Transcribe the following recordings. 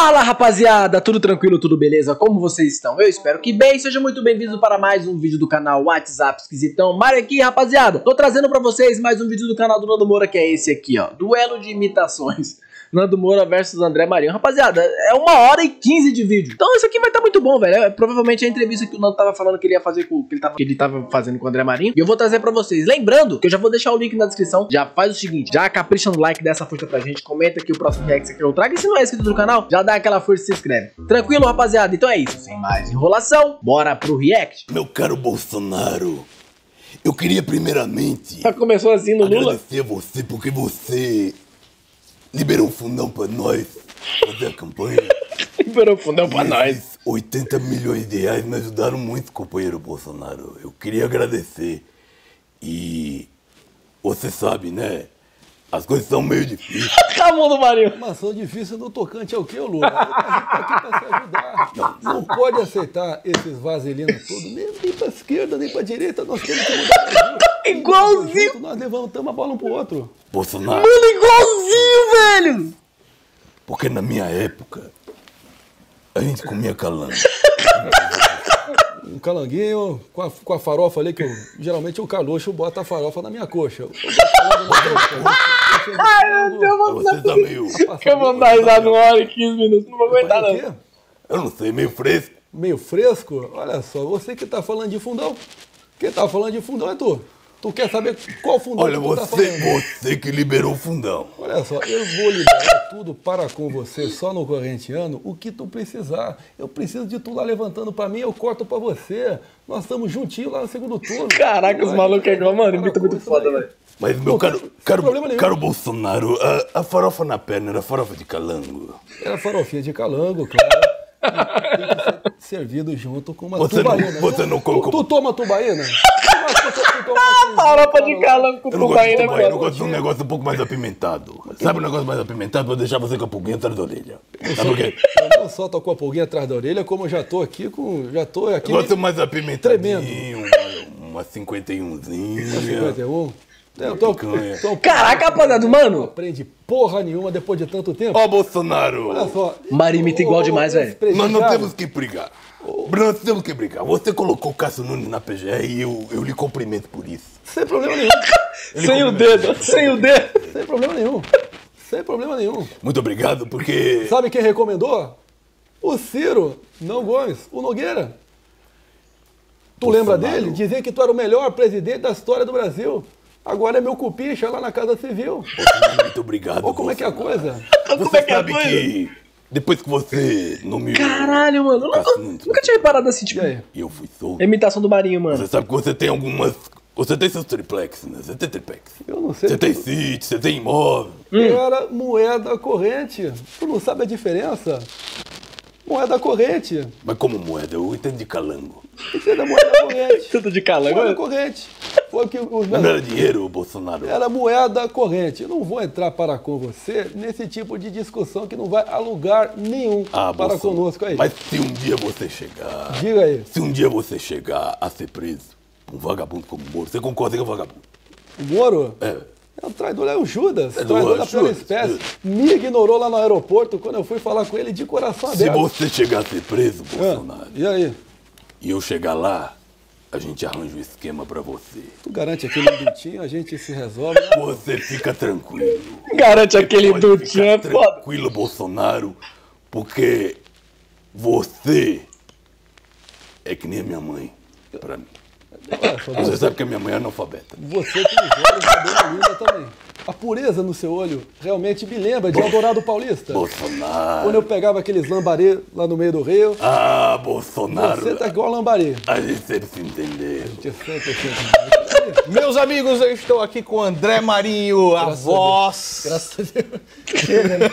Fala rapaziada, tudo tranquilo, tudo beleza? Como vocês estão? Eu espero que bem, sejam muito bem-vindos para mais um vídeo do canal WhatsApp Esquisitão. Mário aqui, rapaziada, tô trazendo pra vocês mais um vídeo do canal do Nando Moura, que é esse aqui, ó, duelo de imitações. Nando Moura versus André Marinho. Rapaziada, é 1h15 de vídeo. Então isso aqui vai estar muito bom, velho. Provavelmente a entrevista que o Nando tava falando que ele ia fazer com que ele tava fazendo com o André Marinho. E eu vou trazer pra vocês. Lembrando que eu já vou deixar o link na descrição. Já faz o seguinte, já capricha no like, dá essa força pra gente. Comenta aqui o próximo react que eu trago. E se não é inscrito no canal, já dá aquela força e se inscreve. Tranquilo, rapaziada? Então é isso. Sem mais enrolação, bora pro react. Meu caro Bolsonaro, eu queria primeiramente Já começou assim no Lula? agradecer a você porque você liberou um fundão pra nós fazer a campanha. Liberou fundão pra nós. Esses 80 milhões de reais me ajudaram muito, companheiro Bolsonaro. Eu queria agradecer. E você sabe, né? As coisas são meio difíceis. A mão do Marinho. Mas são difíceis no tocante ao que, Lula? A gente tá aqui pra se ajudar. Não pode aceitar esses vaselinos todos, nem pra esquerda, nem pra direita. Nós temos que mudar o Brasil. Igualzinho. Junto, nós levantamos a bola um pro outro. Bolsonaro, Mano, igualzinho, velho. porque na minha época a gente comia calango. Um calanguinho com a farofa ali, que geralmente o calocho bota a farofa na minha coxa. Ai, meu Deus, Você tá meio... eu vou dar risada 1h15 minutos, não vou aguentar Vai o não. quê? Eu não sei, meio fresco. Meio fresco? Olha só, você que tá falando de fundão. Quem tá falando de fundão é tu. Tu quer saber qual fundão Olha, que tu tá falando? você que liberou o fundão. Olha só, eu vou liberar tudo para com você só no corrente ano o que tu precisar. Eu preciso de tu lá levantando para mim, eu corto para você. Nós estamos juntinhos lá no segundo turno. Caraca, os malucos é igual, mano, muito foda, velho. Mas, meu Não, tem problema nenhum. caro Bolsonaro, a farofa na perna era farofa de calango. Era farofinha de calango, claro. E tem que ser servido junto com uma tubaína. Você não colocou... Tu toma tubaína? Farofa de calango com Eu não gosto de tubaína, tubaína, eu mano. gosto de um negócio um pouco mais apimentado. Sabe um negócio mais apimentado pra deixar você com a pulguinha atrás da orelha? Sabe por quê? Eu não só tô com a pulguinha atrás da orelha, como eu já tô aqui com... Já tô aqui... Gosto mais apimentadinho, uma 51zinha. 51. Eu tô... Caraca, rapaziada, Não mano. aprende porra nenhuma depois de tanto tempo. Ó, Bolsonaro, Olha só. Marinho imita igual demais, velho. nós não temos que brigar. Nós temos que brigar. Você colocou o Cássio Nunes na PGR e eu lhe cumprimento por isso. Sem problema nenhum. Sem o dedo, sem o dedo. Sem problema nenhum. Sem problema nenhum. Muito obrigado, porque... Sabe quem recomendou? O Ciro, não Gomes, o Nogueira. Tu Bolsonaro. lembra dele? Dizia que tu era o melhor presidente da história do Brasil. Agora é meu cupicha lá na Casa Civil. Muito obrigado, Olha como é que é a Bolsonaro. coisa. Como Você é que é a sabe coisa? que depois que você nomeou... Caralho, mano. Eu Cássio Nunes, nunca tinha reparado assim, tipo, E aí? e eu fui solto. a imitação do Marinho, mano. Você sabe que você tem algumas... Você tem seus triplex, né? Você tem triplex. Eu não sei. Você tem sítio, você tem imóvel. Era moeda corrente. Tu não sabe a diferença? Moeda corrente. Mas como moeda? Eu entendo de calango. Isso é da moeda corrente. Tudo de calango. Moeda corrente. Foi que os Mas não era dinheiro, Bolsonaro. Era moeda corrente. Eu não vou entrar para com você nesse tipo de discussão que não vai a lugar nenhum para Bolsonaro, conosco aí. Mas se um dia você chegar... Diga aí. Se um dia você chegar a ser preso por um vagabundo como o Moro, você concorda que é um vagabundo? O Moro É. é o traidor, é o Judas. Traidor, Traidor da pela Judas, espécie. Judas. Me ignorou lá no aeroporto quando eu fui falar com ele de coração Se aberto. você chegar a ser preso, Bolsonaro, E aí? e eu chegar lá, a gente arranja um esquema pra você. Tu garante aquele dutinho, a gente se resolve. Você fica tranquilo. Garante aquele Pode dutinho, é ficar foda. tranquilo, Bolsonaro, porque você é que nem a minha mãe pra mim. Olha só, Você sabe que a minha mãe é analfabeta. você tem os olhos da Dona Linda também. A pureza no seu olho realmente me lembra de Eldorado Paulista. Quando Bolsonaro. eu pegava aqueles lambarê lá no meio do rio. Ah, Bolsonaro. Você tá igual lambaré. A gente sempre se entendeu. Meus amigos, eu estou aqui com o André Marinho, a voz. Graças a Deus. Chega, né?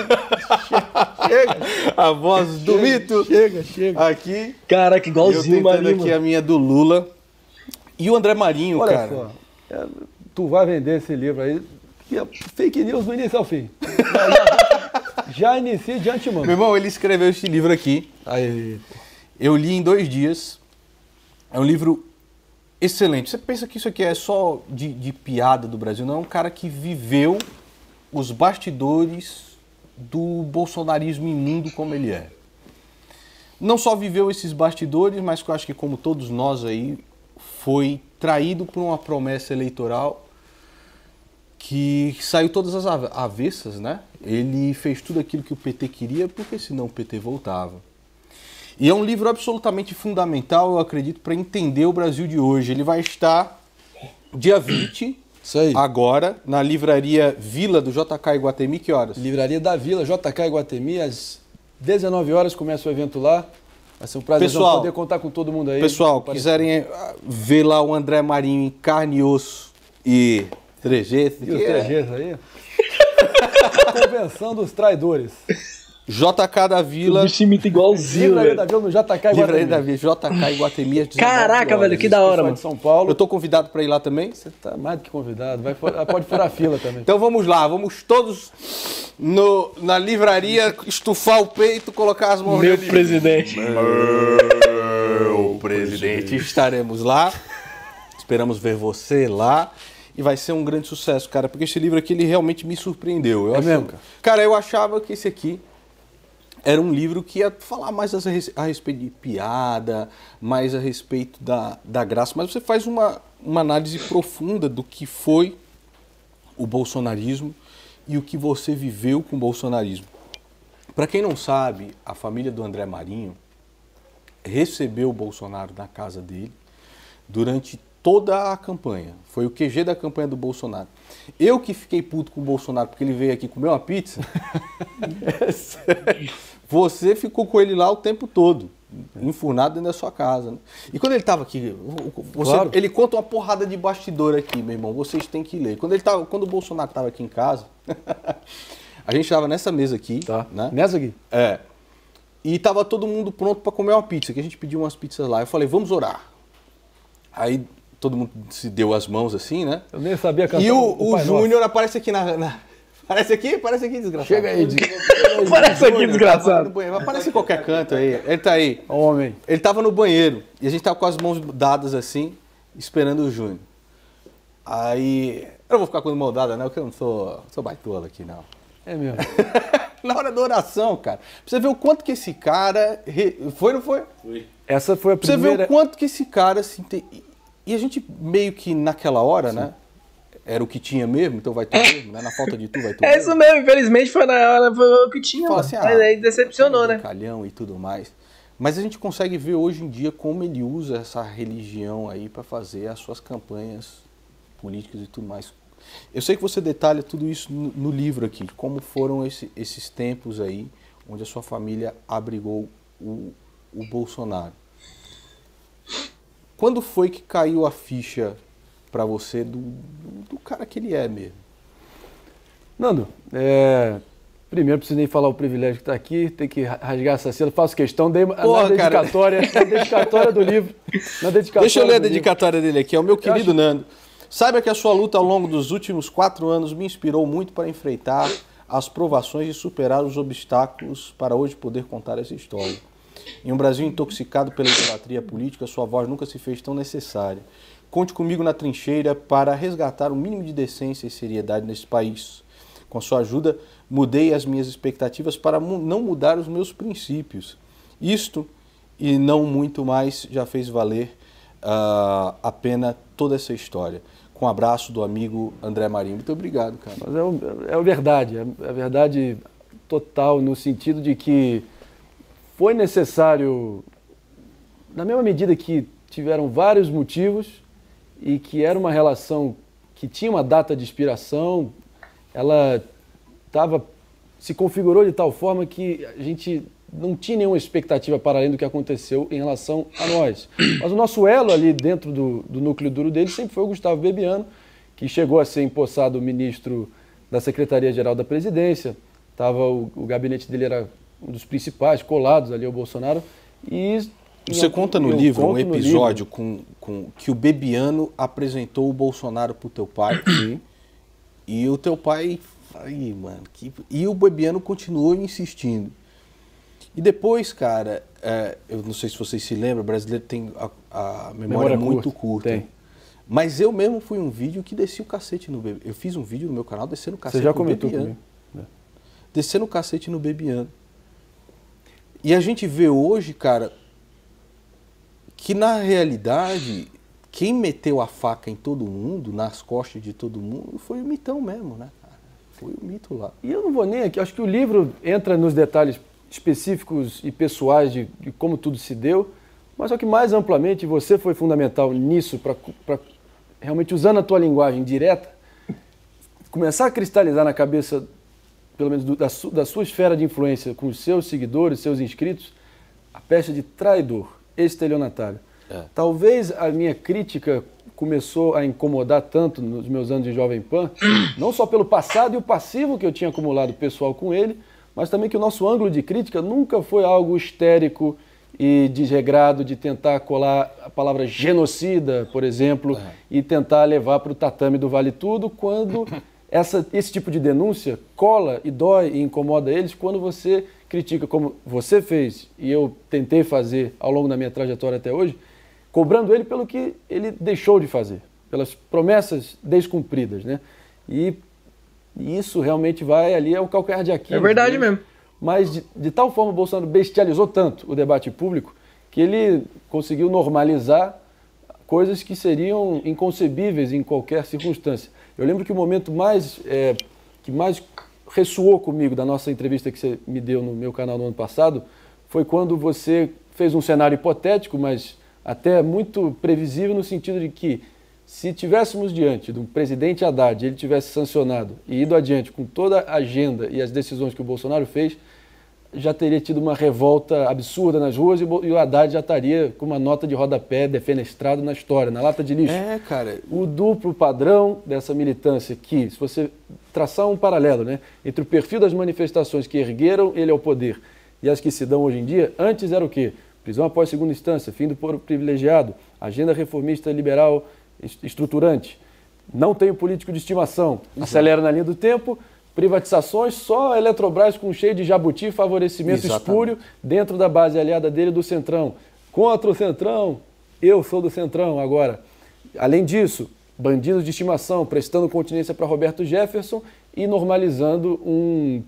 Chega. A voz do mito. Chega. Aqui. Caraca, Eu igualzinho o tentando Marinho, aqui mano. a minha do Lula. E o André Marinho, Olha cara. só. Tu vai vender esse livro aí. Que é fake news do início ao fim. Já inicia de antemão. Meu irmão, ele escreveu esse livro aqui. Aí. Eu li em 2 dias. É um livro excelente. Você pensa que isso aqui é só de piada do Brasil? Não, é um cara que viveu os bastidores do bolsonarismo imundo como ele é. Não só viveu esses bastidores, mas que eu acho que, como todos nós aí, foi traído por uma promessa eleitoral que saiu todas as avessas, né? Ele fez tudo aquilo que o PT queria, porque senão o PT voltava. E é um livro absolutamente fundamental, eu acredito, para entender o Brasil de hoje. Ele vai estar dia 20, agora, na livraria Vila do JK Iguatemi, que horas? Livraria da Vila, JK Iguatemi, às 19 horas começa o evento lá. Vai ser um prazer poder contar com todo mundo aí. Pessoal, quiserem ver lá o André Marinho em carne e osso e trejeito. E os trejeitos aí? Convenção dos traidores. JK da Vila. O bicho imita igualzinho, Livraria velho. da Vila no JK Iguatemi. Livraria da Vila, JK Iguatemi. às 19 Caraca, horas. velho, que da hora, Pessoal mano. de São Paulo. Eu tô convidado para ir lá também? Você tá mais do que convidado. Pode furar a fila também. Então vamos lá, vamos todos na livraria estufar o peito, colocar as mãos Meu nele. presidente. Meu presidente, estaremos lá. Esperamos ver você lá. E vai ser um grande sucesso, cara, porque esse livro aqui, ele realmente me surpreendeu. Mesmo, cara, eu achava que esse aqui era um livro que ia falar mais a respeito de piada, mais a respeito da graça, mas você faz uma análise profunda do que foi o bolsonarismo e o que você viveu com o bolsonarismo. Para quem não sabe, a família do André Marinho recebeu o Bolsonaro na casa dele durante toda a campanha. Foi o QG da campanha do Bolsonaro. Eu que fiquei puto com o Bolsonaro porque ele veio aqui comer uma pizza, você ficou com ele lá o tempo todo, enfurnado dentro da sua casa. Né? E quando ele estava aqui, Claro. ele conta uma porrada de bastidor aqui, meu irmão, vocês têm que ler. Quando o Bolsonaro estava aqui em casa, a gente estava nessa mesa aqui, Tá. né? Nessa aqui? É. E tava todo mundo pronto para comer uma pizza, que a gente pediu umas pizzas lá. Eu falei, vamos orar. Aí todo mundo se deu as mãos assim, né? Eu nem sabia cantar. E o Pai Júnior aparece aqui Parece aqui, desgraçado. Chega aí, Parece aqui, desgraçado. Aparece em qualquer canto aí. Ele tá aí. homem. Ele tava no banheiro e a gente tava com as mãos dadas assim, esperando o Júnior. Aí. Eu não vou ficar com a mão dada, não, porque eu não sou baitola aqui, não. É mesmo. Na hora da oração, cara. Pra você ver o quanto que esse cara. Foi, não foi? Foi. Essa foi a Pra você primeira. ver o quanto que esse cara se. E a gente meio que naquela hora, né? Era o que tinha mesmo, então vai tu mesmo, né? Na falta de tu, vai tu É isso mesmo, infelizmente foi na hora, foi o que tinha, Fala mano. assim, Mas aí decepcionou, né? Calhão e tudo mais. Mas a gente consegue ver hoje em dia como ele usa essa religião aí para fazer as suas campanhas políticas e tudo mais. Eu sei que você detalha tudo isso no livro aqui, como foram esses tempos aí, onde a sua família abrigou o Bolsonaro. Quando foi que caiu a ficha para você do cara que ele é mesmo? Nando, primeiro preciso nem falar o privilégio que está aqui, tem que rasgar essa seda, faço questão, dei na dedicatória do livro. Deixa eu ler a dedicatória dele aqui, é o meu querido Nando. Saiba que a sua luta ao longo dos últimos 4 anos me inspirou muito para enfrentar as provações e superar os obstáculos para hoje poder contar essa história. Em um Brasil intoxicado pela idolatria política, sua voz nunca se fez tão necessária. Conte comigo na trincheira para resgatar o mínimo de decência e seriedade nesse país. Com sua ajuda, mudei as minhas expectativas para não mudar os meus princípios. Isto, e não muito mais, já fez valer a pena toda essa história. Com um abraço do amigo André Marinho. Muito obrigado, cara. Mas é verdade, é verdade total, no sentido de que foi necessário, na mesma medida que tiveram vários motivos e que era uma relação que tinha uma data de expiração, ela se configurou de tal forma que a gente não tinha nenhuma expectativa para além do que aconteceu em relação a nós. Mas o nosso elo ali dentro do núcleo duro dele sempre foi o Gustavo Bebiano, que chegou a ser empossado ministro da Secretaria-Geral da Presidência, o gabinete dele era um dos principais, colados ali ao Bolsonaro. Você conta no livro um episódio com que o Bebiano apresentou o Bolsonaro pro teu pai. Sim. E o teu pai... Aí, mano... E o Bebiano continuou insistindo. E depois, cara... eu não sei se vocês se lembram, o brasileiro tem a memória muito curta. Tem. Mas eu mesmo fui um vídeo que desci o cacete no Bebiano. Eu fiz um vídeo no meu canal descendo o cacete no no Bebiano. Você já comentou comigo. descendo o cacete no Bebiano. E a gente vê hoje, cara, que na realidade, quem meteu a faca em todo mundo, nas costas de todo mundo, foi o Mitão mesmo, né, cara? Foi o Mito lá. E eu não vou nem aqui, acho que o livro entra nos detalhes específicos e pessoais de como tudo se deu, mas só que mais amplamente você foi fundamental nisso, para realmente, usando a tua linguagem direta, começar a cristalizar na cabeça, pelo menos da sua esfera de influência, com os seus seguidores, seus inscritos, a pecha de traidor, estelionatário. Talvez a minha crítica começou a incomodar tanto nos meus anos de Jovem Pan, não só pelo passado e o passivo que eu tinha acumulado pessoal com ele, mas também que o nosso ângulo de crítica nunca foi algo histérico e desregrado de tentar colar a palavra genocida, por exemplo, e tentar levar para o tatame do vale tudo, quando esse tipo de denúncia cola e dói e incomoda eles quando você critica, como você fez e eu tentei fazer ao longo da minha trajetória até hoje, cobrando ele pelo que ele deixou de fazer, pelas promessas descumpridas, né? E isso realmente vai ali ao calcanhar de Aquiles. É verdade mesmo. Mas de tal forma o Bolsonaro bestializou tanto o debate público que ele conseguiu normalizar coisas que seriam inconcebíveis em qualquer circunstância. Eu lembro que o momento que mais ressoou comigo da nossa entrevista que você me deu no meu canal no ano passado foi quando você fez um cenário hipotético, mas até muito previsível no sentido de que se tivéssemos diante de um presidente Haddad, ele tivesse sancionado e ido adiante com toda a agenda e as decisões que o Bolsonaro fez, já teria tido uma revolta absurda nas ruas e o Haddad já estaria com uma nota de rodapé defenestrado na história, na lata de lixo. Cara. O duplo padrão dessa militância que, se você traçar um paralelo, né, entre o perfil das manifestações que ergueram ele ao poder e as que se dão hoje em dia, antes era o quê? Prisão após segunda instância, fim do privilegiado, agenda reformista liberal estruturante, não tenho político de estimação, acelera na linha do tempo, privatizações, só a Eletrobras com cheio de jabuti, favorecimento espúrio dentro da base aliada dele do Centrão. Contra o Centrão, eu sou do Centrão agora. Além disso, bandidos de estimação, prestando continência para Roberto Jefferson e normalizando um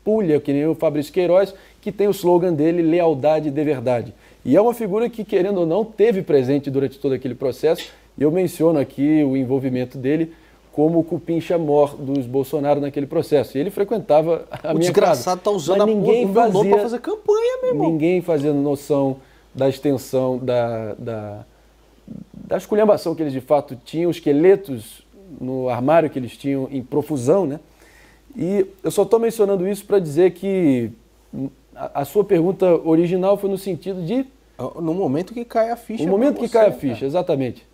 pulha, que nem o Fabrício Queiroz, que tem o slogan dele, lealdade de verdade. E é uma figura que, querendo ou não, teve presente durante todo aquele processo, e eu menciono aqui o envolvimento dele como o cupim-chamor dos Bolsonaro naquele processo. E ele frequentava a minha casa. O desgraçado está usando o meu nome para fazer campanha, meu irmão. Ninguém fazendo noção da extensão, da esculhambação que eles de fato tinham, os esqueletos no armário que eles tinham em profusão, né? E eu só estou mencionando isso para dizer que a sua pergunta original foi no sentido de... No momento que cai a ficha. No momento que cai a ficha, exatamente.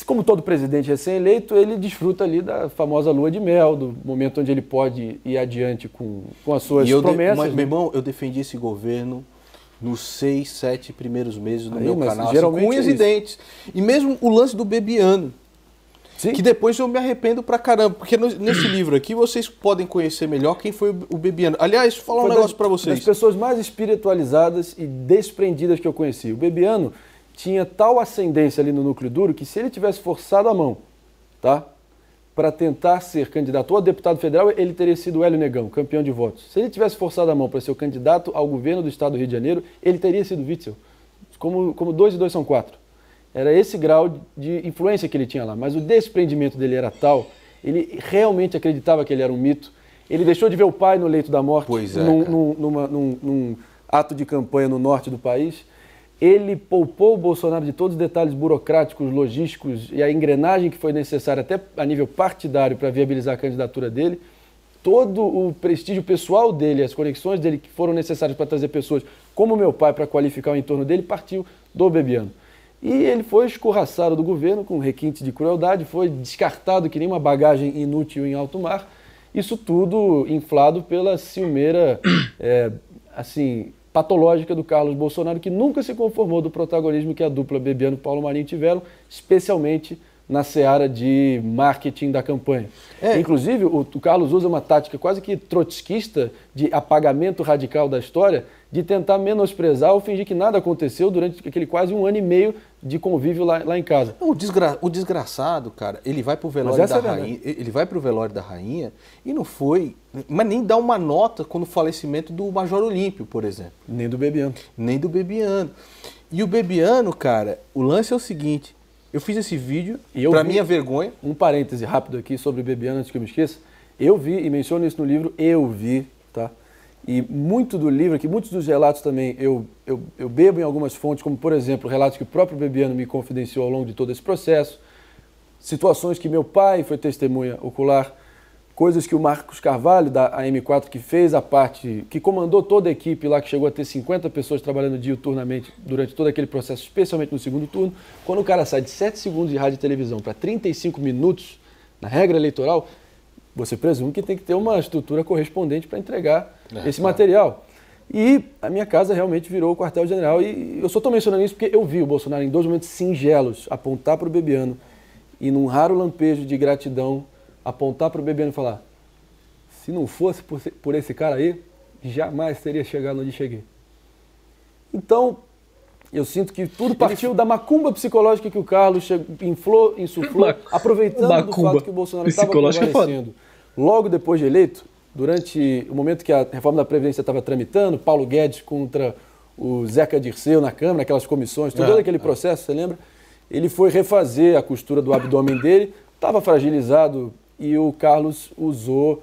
Como todo presidente recém-eleito, ele desfruta ali da famosa lua de mel, do momento onde ele pode ir adiante com as suas promessas. Meu irmão, eu defendi esse governo nos 6, 7 primeiros meses do meu canal, geralmente com unhas e dentes. E mesmo o lance do Bebiano, sim, que depois eu me arrependo pra caramba, porque nesse livro aqui vocês podem conhecer melhor quem foi o Bebiano. Aliás, vou falar um negócio pra vocês. Das pessoas mais espiritualizadas e desprendidas que eu conheci. O Bebiano tinha tal ascendência ali no núcleo duro que se ele tivesse forçado a mão, tá, para tentar ser candidato ou a deputado federal, ele teria sido Hélio Negão, campeão de votos. Se ele tivesse forçado a mão para ser o candidato ao governo do estado do Rio de Janeiro, ele teria sido Witzel. Como 2 e 2 são 4. Era esse grau de influência que ele tinha lá. Mas o desprendimento dele era tal, ele realmente acreditava que ele era um mito. Ele deixou de ver o pai no leito da morte, num ato de campanha no norte do país. Ele poupou o Bolsonaro de todos os detalhes burocráticos, logísticos e a engrenagem que foi necessária até a nível partidário para viabilizar a candidatura dele. Todo o prestígio pessoal dele, as conexões dele que foram necessárias para trazer pessoas como meu pai para qualificar o entorno dele, partiu do Bebiano. E ele foi escorraçado do governo com requintes de crueldade, foi descartado que nem uma bagagem inútil em alto mar. Isso tudo inflado pela ciumeira, patológica do Carlos Bolsonaro, que nunca se conformou do protagonismo que a dupla Bebiano e Paulo Marinho tiveram, especialmente na seara de marketing da campanha. Inclusive, o Carlos usa uma tática quase que trotskista de apagamento radical da história, de tentar menosprezar ou fingir que nada aconteceu durante aquele quase 1 ano e meio de convívio lá em casa. O desgraçado, cara, ele vai pro velório da rainha, ele vai pro velório da rainha e não foi, mas nem dá uma nota quando o falecimento do Major Olímpio, por exemplo. Nem do Bebiano. Nem do Bebiano. E o Bebiano, cara, o lance é o seguinte, eu fiz esse vídeo, pra minha vergonha... Um parêntese rápido aqui sobre o Bebiano, antes que eu me esqueça. Eu vi, e menciono isso no livro, tá? E muito do livro aqui, muitos dos relatos também, eu bebo em algumas fontes, como por exemplo, relatos que o próprio Bebiano me confidenciou ao longo de todo esse processo, situações que meu pai foi testemunha ocular, coisas que o Marcos Carvalho, da AM4, que fez a parte, que comandou toda a equipe lá, que chegou a ter 50 pessoas trabalhando diuturnamente durante todo aquele processo, especialmente no segundo turno, quando o cara sai de 7 segundos de rádio e televisão para 35 minutos na regra eleitoral, você presume que tem que ter uma estrutura correspondente para entregar esse material. E a minha casa realmente virou o quartel-general. E eu só estou mencionando isso porque eu vi o Bolsonaro em 2 momentos singelos apontar para o Bebiano e num raro lampejo de gratidão apontar para o Bebiano e falar: se não fosse por esse cara aí, jamais teria chegado onde cheguei. Então, eu sinto que tudo partiu da macumba psicológica que o Carlos insuflou, aproveitando do fato que o Bolsonaro estava convalescendo. Logo depois de eleito, durante o momento que a reforma da Previdência estava tramitando, Paulo Guedes contra o Zeca Dirceu na Câmara, aquelas comissões, todo aquele processo, você lembra? Ele foi refazer a costura do abdômen dele, estava fragilizado e o Carlos usou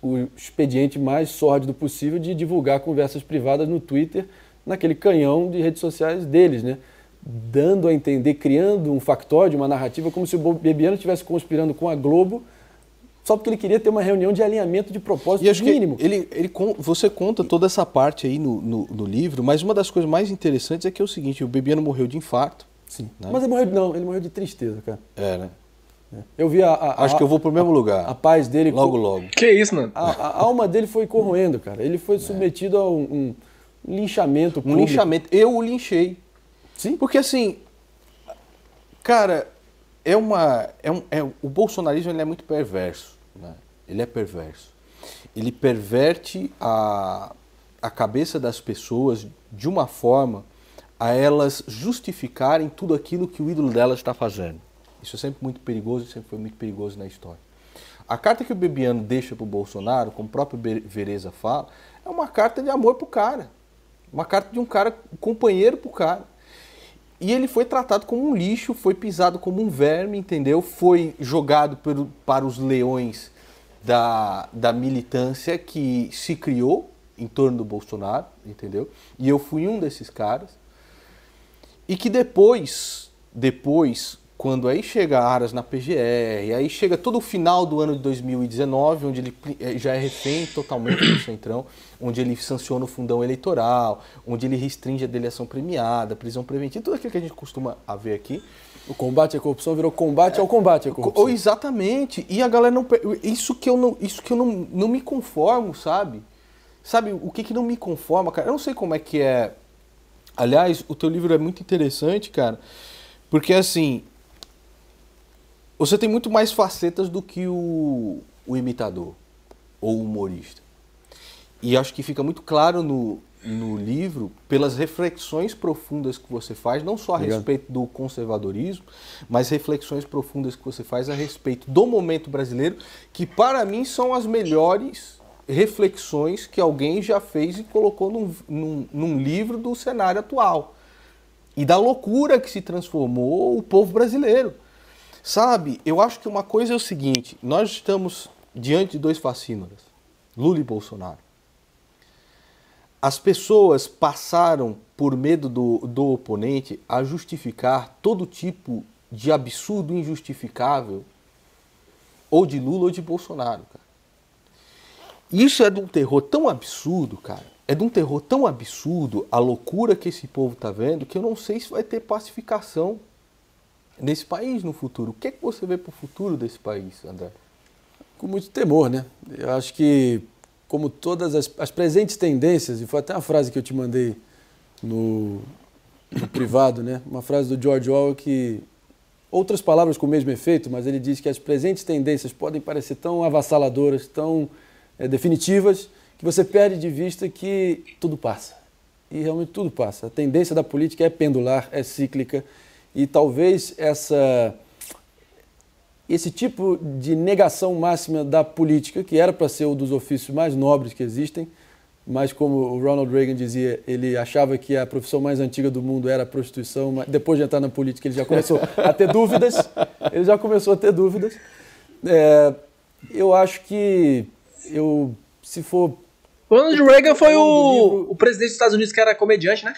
o expediente mais sórdido possível de divulgar conversas privadas no Twitter, naquele canhão de redes sociais deles, né? Dando a entender, criando um factóide, uma narrativa, como se o Bebiano estivesse conspirando com a Globo, só porque ele queria ter uma reunião de alinhamento de propósito mínimo. Você conta toda essa parte aí no livro, mas uma das coisas mais interessantes é que é o seguinte: o Bebiano morreu de infarto. Sim. Né? Mas ele morreu de tristeza, cara. Né? Eu vi Acho que eu vou pro mesmo lugar. A paz dele... Logo. Que isso, mano? A alma dele foi corroendo, cara. Ele foi submetido a um linchamento público. Um linchamento. Eu o linchei. Sim. Porque assim, cara, o bolsonarismo ele é muito perverso. Né? Ele é perverso. Ele perverte a cabeça das pessoas de uma forma a elas justificarem tudo aquilo que o ídolo delas está fazendo. Isso é sempre muito perigoso, sempre foi muito perigoso na história. A carta que o Bebiano deixa para o Bolsonaro, como o próprio Vereza fala, é uma carta de amor pro cara. Uma carta de um cara, um companheiro pro cara. E ele foi tratado como um lixo, foi pisado como um verme, entendeu? Foi jogado para os leões da militância que se criou em torno do Bolsonaro, entendeu? E eu fui um desses caras. E que depois, quando aí chega Aras na PGR, aí chega todo o final do ano de 2019, onde ele já é refém totalmente do Centrão, onde ele sanciona o fundão eleitoral, onde ele restringe a delegação premiada, prisão preventiva, tudo aquilo que a gente costuma ver aqui. O combate à corrupção virou combate ao combate à corrupção. Exatamente. E a galera não... Isso que eu não me conformo, sabe? Sabe o que não me conforma, cara? Eu não sei como é que é... Aliás, o teu livro é muito interessante, cara, porque assim... Você tem muito mais facetas do que o imitador ou o humorista. E acho que fica muito claro no livro, pelas reflexões profundas que você faz, não só a respeito do conservadorismo, mas reflexões profundas que você faz a respeito do momento brasileiro, que para mim são as melhores reflexões que alguém já fez e colocou num livro do cenário atual. E da loucura que se transformou o povo brasileiro. Sabe, eu acho que uma coisa é o seguinte: nós estamos diante de 2 fascínoras, Lula e Bolsonaro. As pessoas passaram, por medo do oponente, a justificar todo tipo de absurdo injustificável, ou de Lula ou de Bolsonaro, cara. Isso é de um terror tão absurdo, cara. É de um terror tão absurdo a loucura que esse povo tá vendo, que eu não sei se vai ter pacificação nesse país no futuro. O que é que você vê para o futuro desse país, André? Com muito temor, né? Eu acho que, como todas as presentes tendências, e foi até uma frase que eu te mandei no privado, né? Uma frase do George Orwell que, outras palavras com o mesmo efeito, mas ele diz que as presentes tendências podem parecer tão avassaladoras, tão definitivas, que você perde de vista que tudo passa. e realmente tudo passa. A tendência da política é pendular, é cíclica, e talvez esse tipo de negação máxima da política, que era para ser um dos ofícios mais nobres que existem, mas como o Ronald Reagan dizia, ele achava que a profissão mais antiga do mundo era a prostituição, mas depois de entrar na política ele já começou a ter dúvidas, eu acho que se for... O Ronald Reagan foi o presidente dos Estados Unidos que era comediante, né?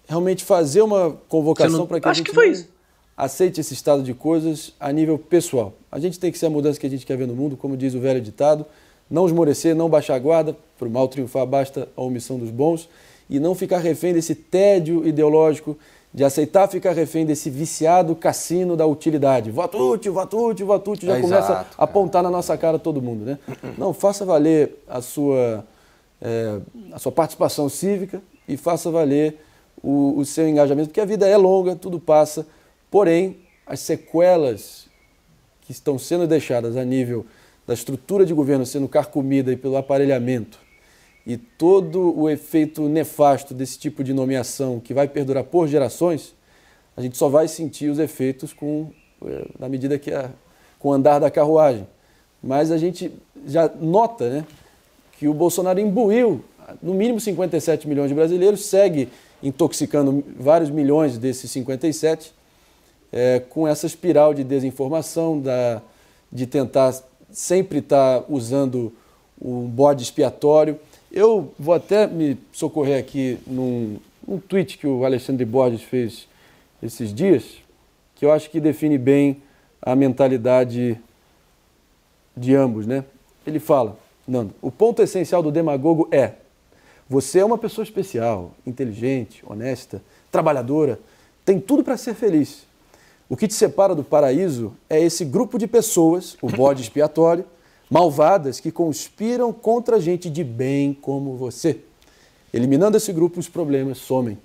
Realmente fazer uma convocação para que a Acho gente que foi isso. aceite esse estado de coisas a nível pessoal. A gente tem que ser a mudança que a gente quer ver no mundo, como diz o velho ditado, não esmorecer, não baixar a guarda, para o mal triunfar basta a omissão dos bons, e não ficar refém desse tédio ideológico, de aceitar ficar refém desse viciado cassino da utilidade. Voto útil, voto útil, voto útil, já começa a apontar na nossa cara todo mundo, né? Não, faça valer a sua participação cívica e faça valer o seu engajamento, porque a vida é longa, tudo passa, porém, as sequelas que estão sendo deixadas a nível da estrutura de governo sendo carcomida e pelo aparelhamento e todo o efeito nefasto desse tipo de nomeação que vai perdurar por gerações, a gente só vai sentir os efeitos na medida que com o andar da carruagem. Mas a gente já nota, né, que o Bolsonaro imbuiu no mínimo 57 milhões de brasileiros, segue intoxicando vários milhões desses 57 com essa espiral de desinformação, de tentar sempre estar usando um bode expiatório. Eu vou até me socorrer aqui num tweet que o Alexandre Borges fez esses dias, que eu acho que define bem a mentalidade de ambos, né? Ele fala, Nando, o ponto essencial do demagogo é: você é uma pessoa especial, inteligente, honesta, trabalhadora, tem tudo para ser feliz. O que te separa do paraíso é esse grupo de pessoas, o bode expiatório, malvadas, que conspiram contra gente de bem como você. Eliminando esse grupo, os problemas somem.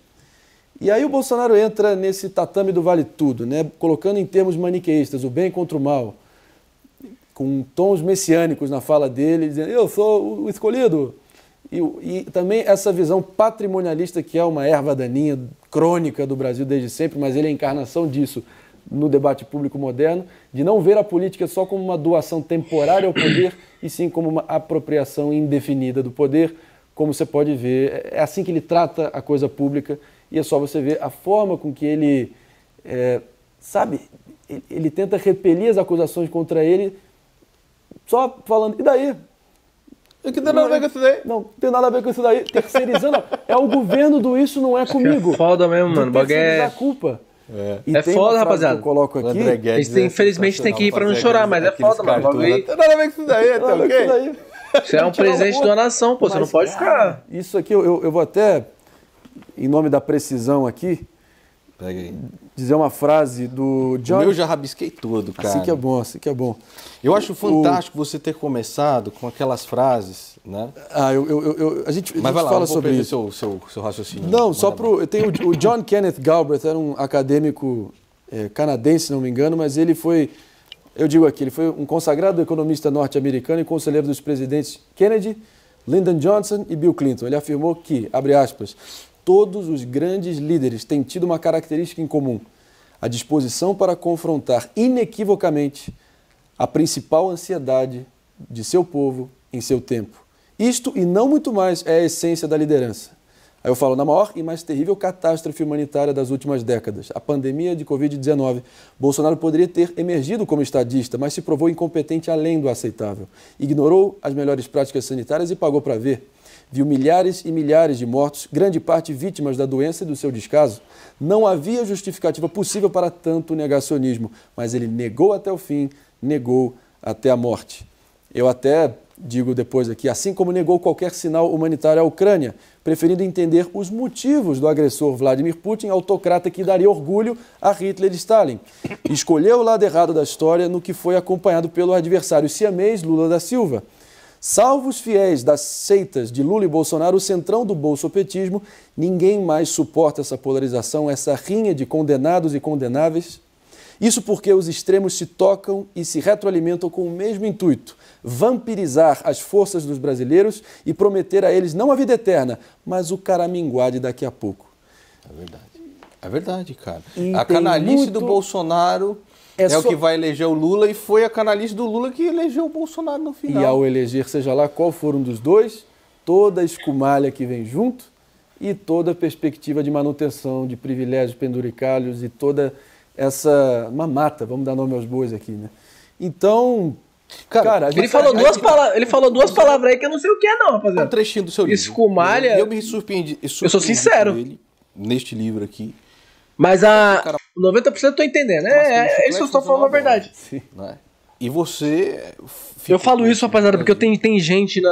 E aí o Bolsonaro entra nesse tatame do vale tudo, né? Colocando em termos maniqueístas o bem contra o mal, com tons messiânicos na fala dele, dizendo, eu sou o escolhido. E também essa visão patrimonialista, que é uma erva daninha crônica do Brasil desde sempre, mas ele é a encarnação disso no debate público moderno, de não ver a política só como uma doação temporária ao poder, e sim como uma apropriação indefinida do poder, como você pode ver. É assim que ele trata a coisa pública, e é só você ver a forma com que ele, ele tenta repelir as acusações contra ele, só falando, e daí? O que tem nada a ver com isso daí? Não, tem nada a ver com isso daí. Terceirizando, é o governo do isso não é comigo. É foda mesmo, mano. Terceirizar a culpa. É foda, rapaziada. Eu coloco aqui. Infelizmente tem que ir pra não chorar, mas é foda, mano. Não tem nada a ver com isso daí, tá ok? Você é um presente da nação, pô. Você não pode ficar. Isso aqui, eu vou até, em nome da precisão aqui, dizer uma frase do John... Eu já rabisquei todo, cara. Assim que é bom, assim que é bom. Eu acho fantástico você ter começado com aquelas frases, né? A gente Mas vai lá, fala sobre isso. Seu raciocínio. Não, só pro... Tem o John Kenneth Galbraith, era um acadêmico canadense, se não me engano, mas ele foi... Eu digo aqui, ele foi um consagrado economista norte-americano e conselheiro dos presidentes Kennedy, Lyndon Johnson e Bill Clinton. Ele afirmou que, abre aspas, todos os grandes líderes têm tido uma característica em comum: a disposição para confrontar inequivocamente a principal ansiedade de seu povo em seu tempo. Isto, e não muito mais, é a essência da liderança. Aí eu falo, na maior e mais terrível catástrofe humanitária das últimas décadas, a pandemia de Covid-19, Bolsonaro poderia ter emergido como estadista, mas se provou incompetente além do aceitável. Ignorou as melhores práticas sanitárias e pagou para ver. Viu milhares e milhares de mortos, grande parte vítimas da doença e do seu descaso. Não havia justificativa possível para tanto negacionismo, mas ele negou até o fim, negou até a morte. Eu até digo depois aqui, assim como negou qualquer sinal humanitário à Ucrânia, preferindo entender os motivos do agressor Vladimir Putin, autocrata que daria orgulho a Hitler e Stalin. Escolheu o lado errado da história no que foi acompanhado pelo adversário siamês Lula da Silva. Salvo os fiéis das seitas de Lula e Bolsonaro, o centrão do bolsopetismo, ninguém mais suporta essa polarização, essa rinha de condenados e condenáveis. Isso porque os extremos se tocam e se retroalimentam com o mesmo intuito: vampirizar as forças dos brasileiros e prometer a eles não a vida eterna, mas o caraminguá de daqui a pouco. É verdade. É verdade, cara. E a tem canalice muito- do Bolsonaro é o que vai eleger o Lula, e foi a canalice do Lula que elegeu o Bolsonaro no final. E ao eleger, seja lá qual for um dos dois, toda a escumalha que vem junto e toda a perspectiva de manutenção de privilégios penduricalhos e toda essa mamata, vamos dar nome aos bois aqui, né? Então, cara, a gente- Ele falou duas palavras aí que eu não sei o que é não, Um rapaziada. trechinho do seu livro. Escumalha- E eu me surpreendi. Eu sou sincero. com ele, neste livro aqui. Mas a 90% eu tô entendendo. É isso que eu estou falando a verdade. Né? E você... Eu falo isso, rapaziada, porque tem gente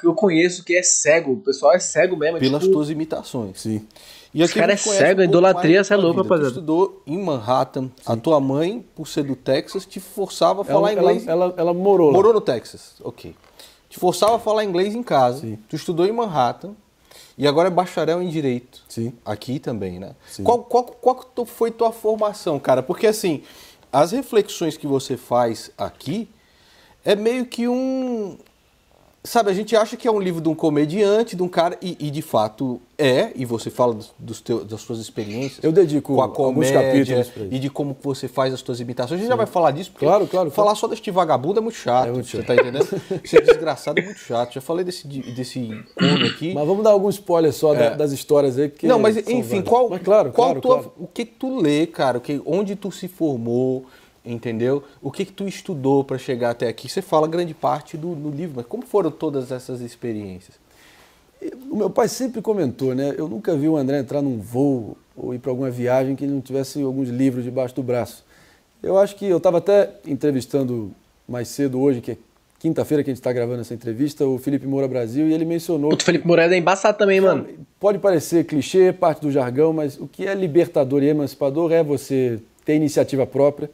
que eu conheço que é cego. O pessoal é cego mesmo. Pelas tipo, tuas imitações. Sim. E aqui cara a gente é conhece cego, a pouco idolatria, mais você é da tua louco, vida. Tu rapaziada. estudou em Manhattan. A tua mãe, por ser do Texas, te forçava a falar inglês. Ela morou lá. Morou no Texas, ok. Te forçava a falar inglês em casa. Sim. Tu estudou em Manhattan e agora é bacharel em Direito. Sim. Aqui também, né? Sim. Qual foi tua formação, cara? Porque assim, as reflexões que você faz aqui é meio que um... Sabe, a gente acha que é um livro de um comediante, de um cara, e de fato e você fala das suas experiências. Eu dedico com a alguns comédia capítulos pra isso. e de como que você faz as suas imitações. A gente já vai falar disso, porque Claro. falar só deste vagabundo é muito chato. É muito Você chato. tá entendendo? Ser desgraçado é muito chato. Já falei desse corno aqui. Mas vamos dar alguns spoilers só das histórias aí, porque Não, mas são enfim, várias. Mas claro. o que tu lê, cara? Onde tu se formou, entendeu? O que tu estudou para chegar até aqui? Você fala grande parte do livro, mas como foram todas essas experiências? O meu pai sempre comentou, né? Eu nunca vi o André entrar num voo ou ir para alguma viagem que ele não tivesse alguns livros debaixo do braço. Eu acho que eu estava até entrevistando mais cedo hoje, que é quinta-feira que a gente está gravando essa entrevista, o Felipe Moura Brasil, e ele mencionou... O Felipe Moreira é embaçado também, mano. Pode parecer clichê, parte do jargão, mas o que é libertador e emancipador é você ter iniciativa própria.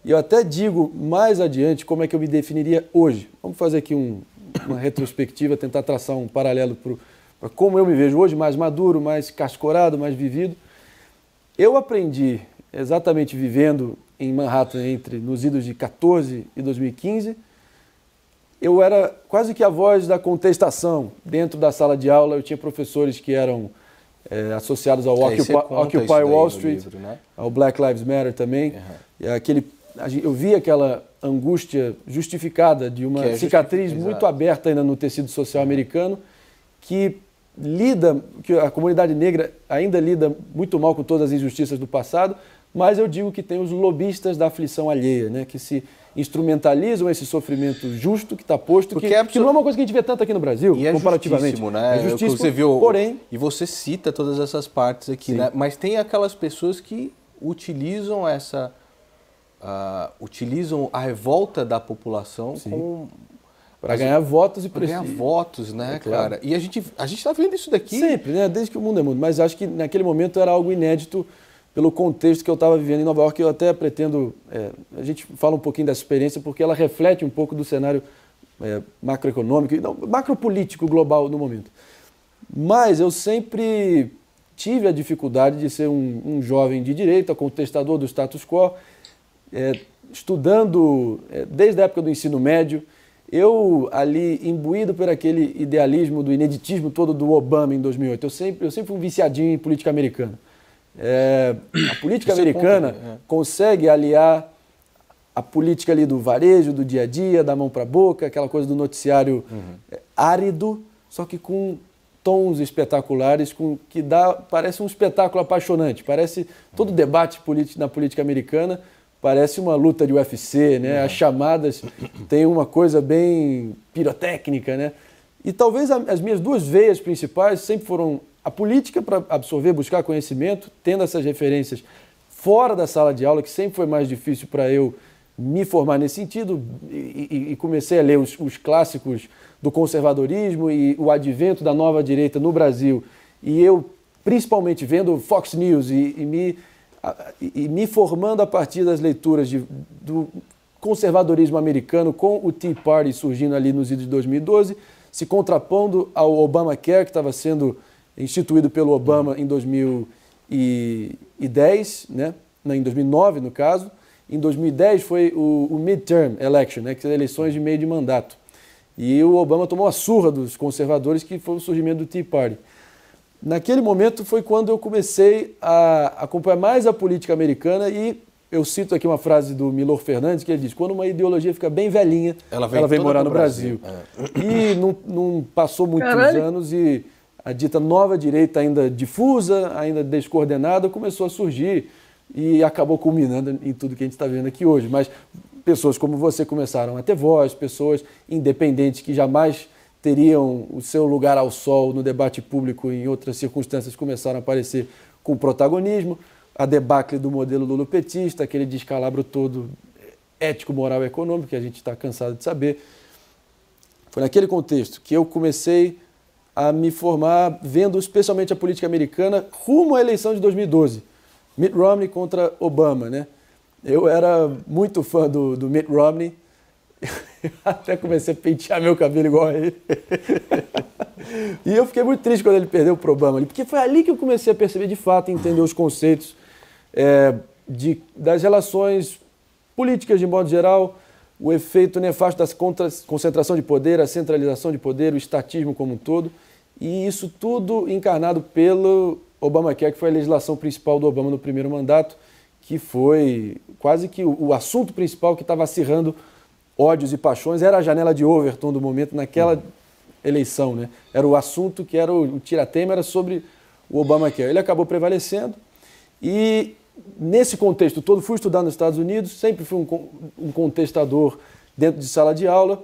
E eu até digo mais adiante como é que eu me definiria hoje. Vamos fazer aqui uma retrospectiva, tentar traçar um paralelo para como eu me vejo hoje, mais maduro, mais cascorado, mais vivido. Eu aprendi exatamente vivendo em Manhattan nos idos de 14 e 2015. Eu era quase que a voz da contestação. Dentro da sala de aula eu tinha professores que eram associados ao Occupy Wall Street, livro, né? ao Black Lives Matter também. Eu vi aquela angústia justificada de uma cicatriz muito aberta ainda no tecido social americano, que a comunidade negra ainda lida muito mal com todas as injustiças do passado, mas eu digo que tem os lobistas da aflição alheia, né, que se instrumentalizam esse sofrimento justo que está posto, que não é uma coisa que a gente vê tanto aqui no Brasil, e comparativamente. Justíssimo, né? É justíssimo, você viu, porém... E você cita todas essas partes aqui, né? Mas tem aquelas pessoas que utilizam utilizam a revolta da população para ganhar votos e para ganhar votos, né, claro. cara? E a gente tá vendo isso daqui... Sempre, né? Desde que o mundo é mundo. Mas acho que naquele momento era algo inédito pelo contexto que eu estava vivendo em Nova York. Eu até pretendo... a gente fala um pouquinho dessa experiência porque ela reflete um pouco do cenário macroeconômico, não, macropolítico global no momento. Mas eu sempre tive a dificuldade de ser um jovem de direita, contestador do status quo, estudando desde a época do ensino médio, eu ali imbuído por aquele idealismo do ineditismo todo do Obama em 2008. Eu sempre fui um viciadinho em política americana. A política americana consegue aliar a política ali do varejo, do dia a dia, da mão para a boca, aquela coisa do noticiário árido, só que com tons espetaculares, parece um espetáculo apaixonante, parece todo debate político na política americana. Parece uma luta de UFC, né? As chamadas têm uma coisa bem pirotécnica, né? E talvez as minhas duas veias principais sempre foram a política para absorver, buscar conhecimento, tendo essas referências fora da sala de aula, que sempre foi mais difícil para eu me formar nesse sentido, e comecei a ler os clássicos do conservadorismo e o advento da nova direita no Brasil. E eu, principalmente, vendo Fox News e me formando a partir das leituras do conservadorismo americano, com o Tea Party surgindo ali nos idos de 2012, se contrapondo ao Obamacare, que estava sendo instituído pelo Obama em 2010, né? Em 2009, no caso, em 2010 foi o midterm election, né, que são eleições de meio de mandato. E o Obama tomou a surra dos conservadores, que foi o surgimento do Tea Party. Naquele momento foi quando eu comecei a acompanhar mais a política americana e eu cito aqui uma frase do Milor Fernandes, que ele diz: quando uma ideologia fica bem velhinha, ela vem morar no Brasil. E não passou muitos anos e a dita nova direita, ainda difusa, ainda descoordenada, começou a surgir e acabou culminando em tudo que a gente está vendo aqui hoje. Mas pessoas como você começaram a ter voz, pessoas independentes que jamais teriam o seu lugar ao sol no debate público em outras circunstâncias começaram a aparecer com protagonismo. A debacle do modelo lulopetista, aquele descalabro todo ético, moral e econômico que a gente está cansado de saber. Foi naquele contexto que eu comecei a me formar vendo especialmente a política americana rumo à eleição de 2012. Mitt Romney contra Obama, né? Eu era muito fã do Mitt Romney, até comecei a pentear meu cabelo igual a ele. E eu fiquei muito triste quando ele perdeu pro Obama, porque foi ali que eu comecei a perceber de fato e entender os conceitos das relações políticas de modo geral, o efeito nefasto da concentração de poder, a centralização de poder, o estatismo como um todo, e isso tudo encarnado pelo Obamacare, que foi a legislação principal do Obama no primeiro mandato, que foi quase que o assunto principal que estava acirrando ódios e paixões, era a janela de Overton do momento naquela eleição, né? Era o assunto que era o tira-teima, era sobre o Obamacare. Ele acabou prevalecendo e nesse contexto todo fui estudar nos Estados Unidos, sempre fui um contestador dentro de sala de aula.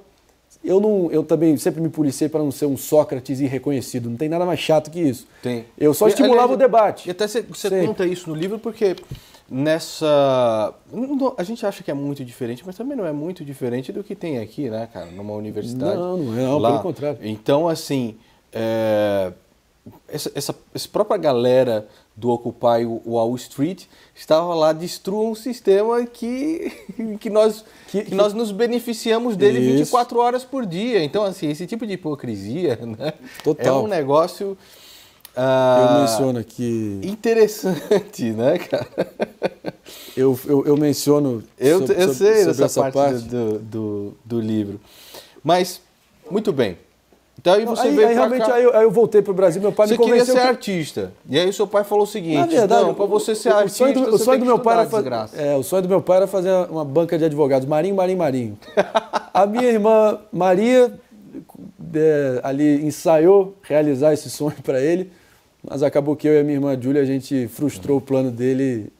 Eu também sempre me policiei para não ser um Sócrates irreconhecido, não tem nada mais chato que isso. Tem. Eu só estimulava o debate. E até você conta isso no livro porque a gente acha que é muito diferente, mas também não é muito diferente do que tem aqui, né, cara, numa universidade. Não, pelo contrário. Então, assim, essa própria galera do Occupy Wall Street estava lá, destruam um sistema que nós nos beneficiamos dele 24 horas por dia. Então, assim, esse tipo de hipocrisia, né, total. É um negócio eu menciono aqui interessante, né, cara? Eu menciono eu sei dessa parte do livro. Mas, muito bem. Então aí você veio pra cá. Aí eu voltei pro Brasil, meu pai me convenceu. Você queria ser artista. E aí o seu pai falou o seguinte: na verdade, não, para você ser artista, o sonho do meu pai era fazer uma banca de advogados, Marinho. A minha irmã Maria ali ensaiou realizar esse sonho para ele, mas acabou que eu e a minha irmã Júlia, a gente frustrou o plano dele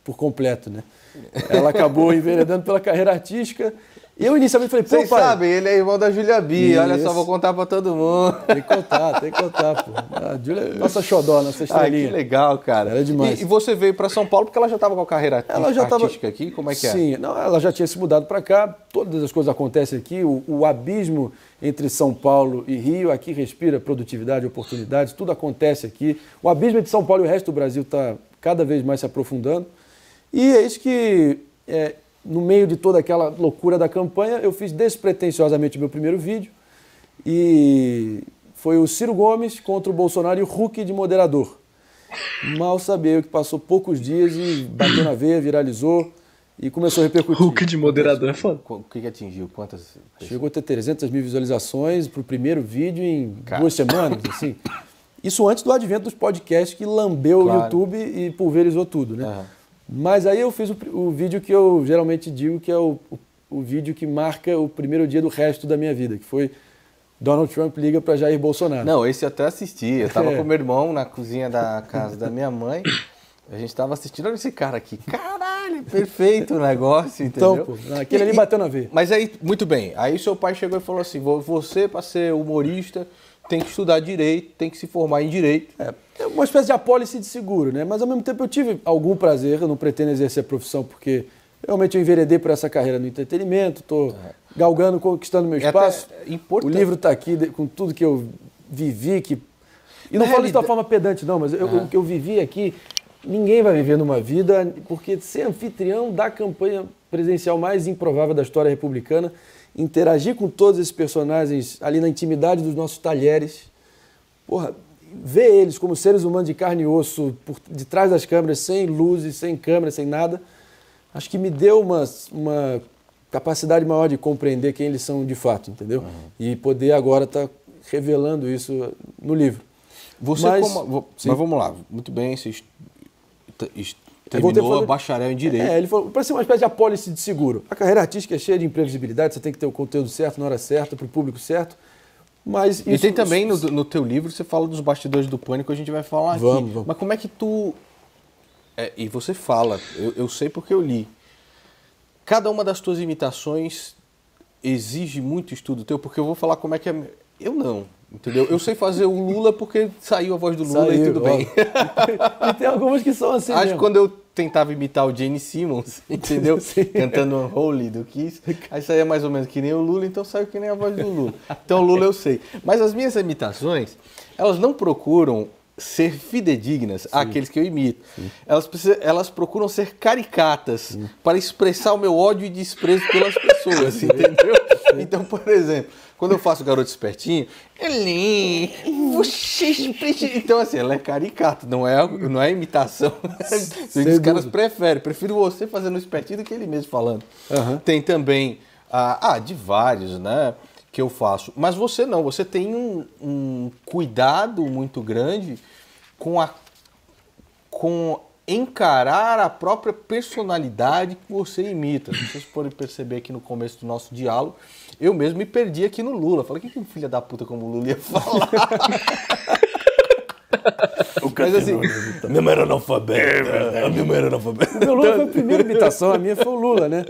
por completo, né? Ela acabou enveredando pela carreira artística. Eu inicialmente falei, vocês sabem, ele é irmão da Júlia B. Olha só, vou contar pra todo mundo. Tem que contar, pô. A Júlia é nossa xodó, nossa estrelinha. Que legal, cara. Era demais. E você veio pra São Paulo porque ela já estava com a carreira artística aqui? Como é que é? Sim, ela já tinha se mudado pra cá. Todas as coisas acontecem aqui. O abismo entre São Paulo e Rio, aqui respira produtividade, oportunidades, tudo acontece aqui. O abismo entre São Paulo e o resto do Brasil está cada vez mais se aprofundando. E é isso que... no meio de toda aquela loucura da campanha, eu fiz despretensiosamente o meu primeiro vídeo e foi o Ciro Gomes contra o Bolsonaro e o Huck de moderador. Mal sabia eu que passou poucos dias e bateu na veia, viralizou e começou a repercutir. Huck de moderador é foda. O que atingiu? Quantas? Chegou a ter 300 mil visualizações para o primeiro vídeo em 2 semanas, assim. Isso antes do advento dos podcasts que lambeu o YouTube e pulverizou tudo, né? Uhum. Mas aí eu fiz o vídeo que eu geralmente digo que é o vídeo que marca o primeiro dia do resto da minha vida, que foi Donald Trump liga para Jair Bolsonaro. Não, esse eu até assisti. Eu estava com meu irmão na cozinha da casa da minha mãe. A gente estava assistindo, olha esse cara aqui. Caralho, perfeito o negócio, entendeu? Então, pô, aquele ali bateu na veia. Mas aí, muito bem. Aí seu pai chegou e falou assim, você para ser humorista tem que estudar direito, tem que se formar em direito. É uma espécie de apólice de seguro, né? Mas ao mesmo tempo eu tive algum prazer, eu não pretendo exercer a profissão porque realmente eu enveredei por essa carreira no entretenimento, estou galgando, conquistando meu espaço. O livro está aqui com tudo que eu vivi. E não falo isso de uma forma pedante, não, mas o que eu vivi aqui, ninguém vai viver numa vida, porque ser anfitrião da campanha presidencial mais improvável da história republicana, interagir com todos esses personagens ali na intimidade dos nossos talheres, porra, ver eles como seres humanos de carne e osso, por detrás das câmeras, sem luzes, sem câmera, sem nada, acho que me deu uma capacidade maior de compreender quem eles são de fato, entendeu? E poder agora estar revelando isso no livro. Mas vamos lá, muito bem, você terminou bacharel em Direito. Ele falou, para ser uma espécie de apólice de seguro. A carreira artística é cheia de imprevisibilidade, você tem que ter o conteúdo certo, na hora certa, para o público certo. Mas isso, e tem também no teu livro, você fala dos bastidores do Pânico, a gente vai falar aqui. Vamos. Mas como é que tu... e você fala, eu sei porque eu li. Cada uma das tuas imitações exige muito estudo teu, porque eu vou falar como é que é... Eu não, entendeu? Eu sei fazer o Lula porque saiu a voz do Lula e tudo bem. E tem algumas que são assim Acho mesmo. que quando eu tentava imitar o Gene Simmons, entendeu? Cantando Unholy do Kiss, aí saía mais ou menos que nem o Lula, então saiu que nem a voz do Lula. Então o Lula eu sei. Mas as minhas imitações, elas não procuram ser fidedignas àqueles que eu imito. Elas procuram ser caricatas para expressar o meu ódio e desprezo pelas pessoas, entendeu? Então, por exemplo, quando eu faço o Garoto Espertinho, então assim, ela é caricata, não é imitação. Os caras prefiro você fazendo o espertinho do que ele mesmo falando. Tem também, de vários, né, que eu faço. Mas você não, você tem um cuidado muito grande com encarar a própria personalidade que você imita. Se vocês podem perceber aqui no começo do nosso diálogo, eu mesmo me perdi aqui no Lula. Falei, o que um filho da puta como o Lula ia falar? Mas assim, minha mãe era analfabeta. A minha mãe era analfabeta. O meu Lula foi a primeira imitação, a minha foi o Lula, né?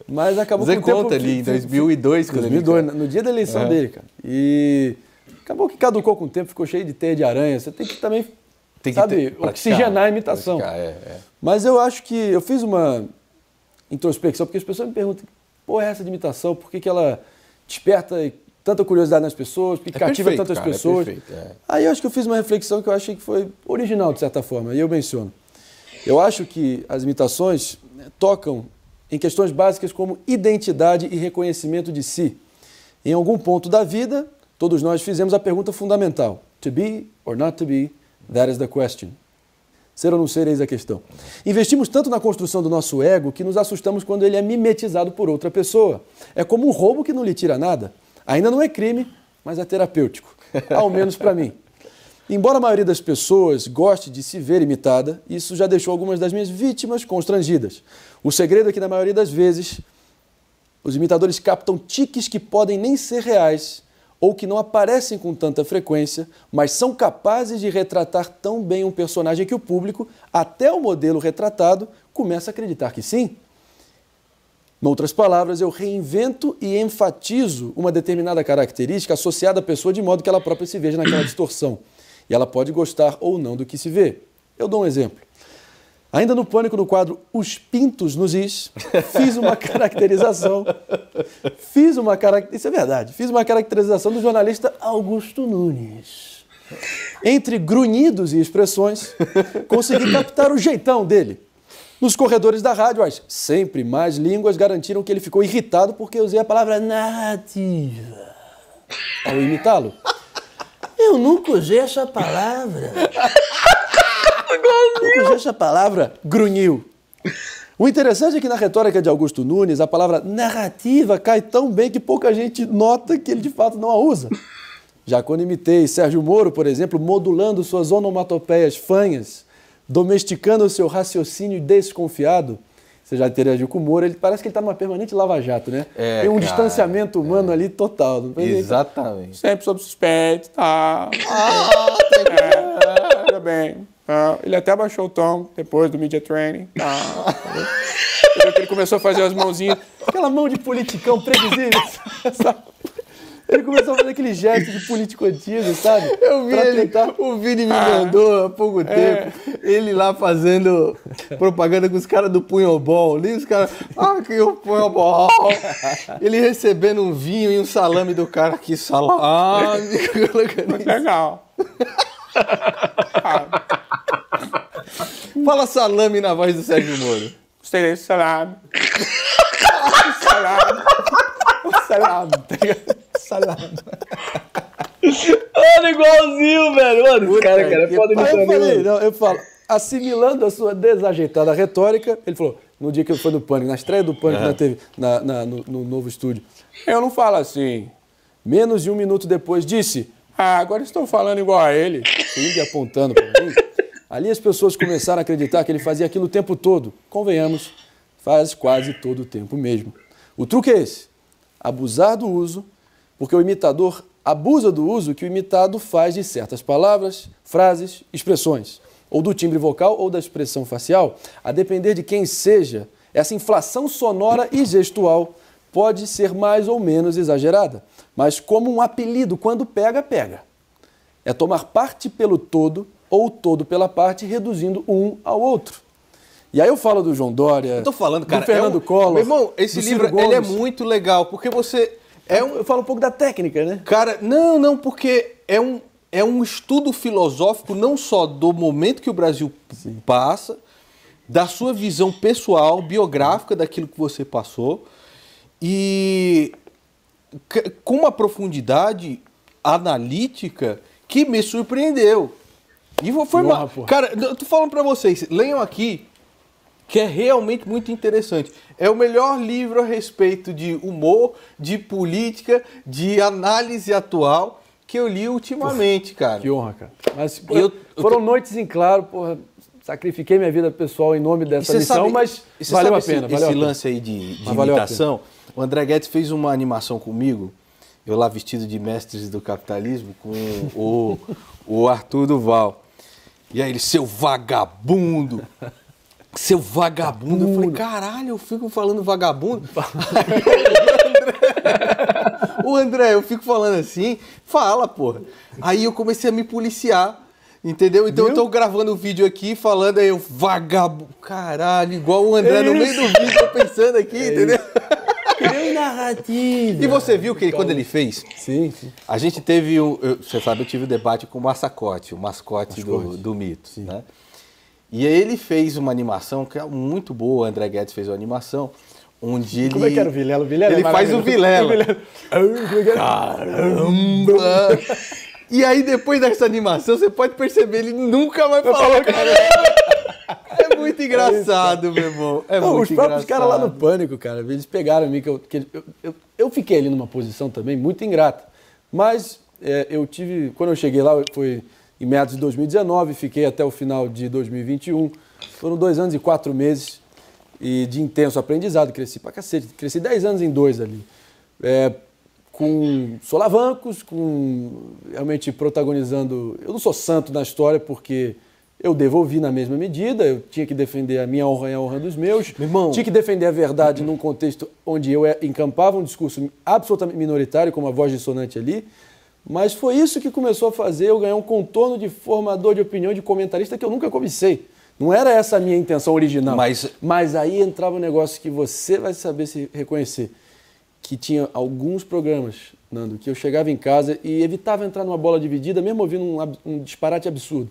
Mas acabou Você com o tempo... conta ali, em 2002. 2002, no dia da eleição dele, cara. E acabou que caducou com o tempo, ficou cheio de teia de aranha. Você tem que também, oxigenar a imitação. Mas eu acho que eu fiz uma introspecção, porque as pessoas me perguntam, porra, é essa de imitação, por que ela desperta tanta curiosidade nas pessoas, porque cativa tantas pessoas. Aí eu acho que eu fiz uma reflexão que eu achei que foi original, de certa forma, e eu menciono. Eu acho que as imitações tocam em questões básicas como identidade e reconhecimento de si. Em algum ponto da vida, todos nós fizemos a pergunta fundamental. To be or not to be, that is the question. Ser ou não ser, eis a questão. Investimos tanto na construção do nosso ego que nos assustamos quando ele é mimetizado por outra pessoa. É como um roubo que não lhe tira nada. Ainda não é crime, mas é terapêutico. Ao menos para mim. Embora a maioria das pessoas goste de se ver imitada, isso já deixou algumas das minhas vítimas constrangidas. O segredo é que, na maioria das vezes, os imitadores captam tiques que podem nem ser reais ou que não aparecem com tanta frequência, mas são capazes de retratar tão bem um personagem que o público, até o modelo retratado, começa a acreditar que sim. Em outras palavras, eu reinvento e enfatizo uma determinada característica associada à pessoa de modo que ela própria se veja naquela distorção. E ela pode gostar ou não do que se vê. Eu dou um exemplo. Ainda no Pânico, no quadro Os Pintos nos Is, fiz uma caracterização. Isso é verdade. Fiz uma caracterização do jornalista Augusto Nunes. Entre grunhidos e expressões, consegui captar o jeitão dele. Nos corredores da rádio, as sempre mais línguas garantiram que ele ficou irritado porque eu usei a palavra narrativa ao imitá-lo. Eu nunca usei essa palavra. Nunca usei essa palavra, grunhiu. O interessante é que na retórica de Augusto Nunes, a palavra narrativa cai tão bem que pouca gente nota que ele de fato não a usa. Já quando imitei Sérgio Moro, por exemplo, modulando suas onomatopeias fanhas, domesticando o seu raciocínio desconfiado, você já interagiu com o Moro, ele parece que ele está numa permanente lava-jato, né? Tem um distanciamento humano ali total. Não Exatamente. Sempre sob suspeito, tá? Tudo bem. Ele até baixou o tom depois do media training. Ele começou a fazer as mãozinhas, aquela mão de politicão previsível, sabe? Ele começou a fazer aquele gesto de político antigo, sabe? Eu vi o Vini me mandou há pouco tempo, ele lá fazendo propaganda com os caras do Punhobol, ali os caras, que o Punhobol, ele recebendo um vinho e um salame do cara, que salame, legal. Fala salame na voz do Sérgio Moro. Gostei desse salame. Salame, tá ligado? Salame. Mano, igualzinho, velho. Mano, cara, pode me eu falo, assimilando a sua desajeitada retórica, ele falou, no dia que eu fui no Pânico, na estreia do Pânico na TV, no novo estúdio. Eu não falo assim. Menos de um minuto depois disse, agora estou falando igual a ele. Ele apontando para mim. Ali as pessoas começaram a acreditar que ele fazia aquilo o tempo todo. Convenhamos, faz quase todo o tempo mesmo. O truque é esse, abusar do uso, porque o imitador abusa do uso que o imitado faz de certas palavras, frases, expressões, ou do timbre vocal ou da expressão facial, a depender de quem seja, essa inflação sonora e gestual pode ser mais ou menos exagerada, mas como um apelido, quando pega, pega. É tomar parte pelo todo ou todo pela parte, reduzindo um ao outro. E aí eu falo do João Dória, Eu tô falando, cara, do Fernando Collor, Meu irmão, esse do Ciro livro, ele é Gomes. muito legal, porque você... Eu falo um pouco da técnica, né? Cara, não, porque é um estudo filosófico não só do momento que o Brasil passa, da sua visão pessoal, biográfica daquilo que você passou, e com uma profundidade analítica que me surpreendeu. E foi honra, porra. Cara, eu tô falando pra vocês, leiam aqui, que é realmente muito interessante. É o melhor livro a respeito de humor, de política, de análise atual que eu li ultimamente, cara. Que honra, cara. Mas foram noites em claro, porra, sacrifiquei minha vida pessoal em nome dessa missão, mas valeu a pena. Esse lance aí de imitação, o André Guedes fez uma animação comigo, eu lá vestido de Mestres do Capitalismo, com o Arthur Duval. E aí ele, seu vagabundo! Seu vagabundo. Eu falei, caralho, eu fico falando vagabundo. O André, eu fico falando assim, fala, porra. Aí eu comecei a me policiar, entendeu? Então eu tô gravando o vídeo aqui, falando aí, eu vagabundo. Caralho, igual o André no meio do vídeo, tô pensando aqui, entendeu? Criou narrativa. E você viu que quando ele fez? Sim. A gente teve, você sabe, eu tive um debate com o Massacote, o mascote do Mito, né? E aí ele fez uma animação que é muito boa, o André Guedes fez uma animação, onde ele... Como é que era o Vilela? O Vilela ele faz o Vilela. Caramba! E aí depois dessa animação, você pode perceber, ele nunca vai falar, cara. É muito engraçado, meu irmão. É muito os próprios engraçado. caras lá no Pânico, cara, eles pegaram a mim, eu fiquei ali numa posição também muito ingrata. Mas eu tive, quando eu cheguei lá, foi em meados de 2019, fiquei até o final de 2021. Foram 2 anos e 4 meses e de intenso aprendizado, cresci pra cacete, cresci 10 anos em 2 ali. Com solavancos, realmente protagonizando... Eu não sou santo na história porque eu devolvi na mesma medida, eu tinha que defender a minha honra e a honra dos meus, Meu irmão, tinha que defender a verdade num contexto onde eu encampava um discurso absolutamente minoritário, como a voz dissonante ali, mas foi isso que começou a fazer eu ganhar um contorno de formador de opinião, de comentarista que eu nunca cobicei. Não era essa a minha intenção original. Mas aí entrava um negócio que você vai saber se reconhecer. Que tinha alguns programas, Nando, que eu chegava em casa e evitava entrar numa bola dividida, mesmo ouvindo um disparate absurdo.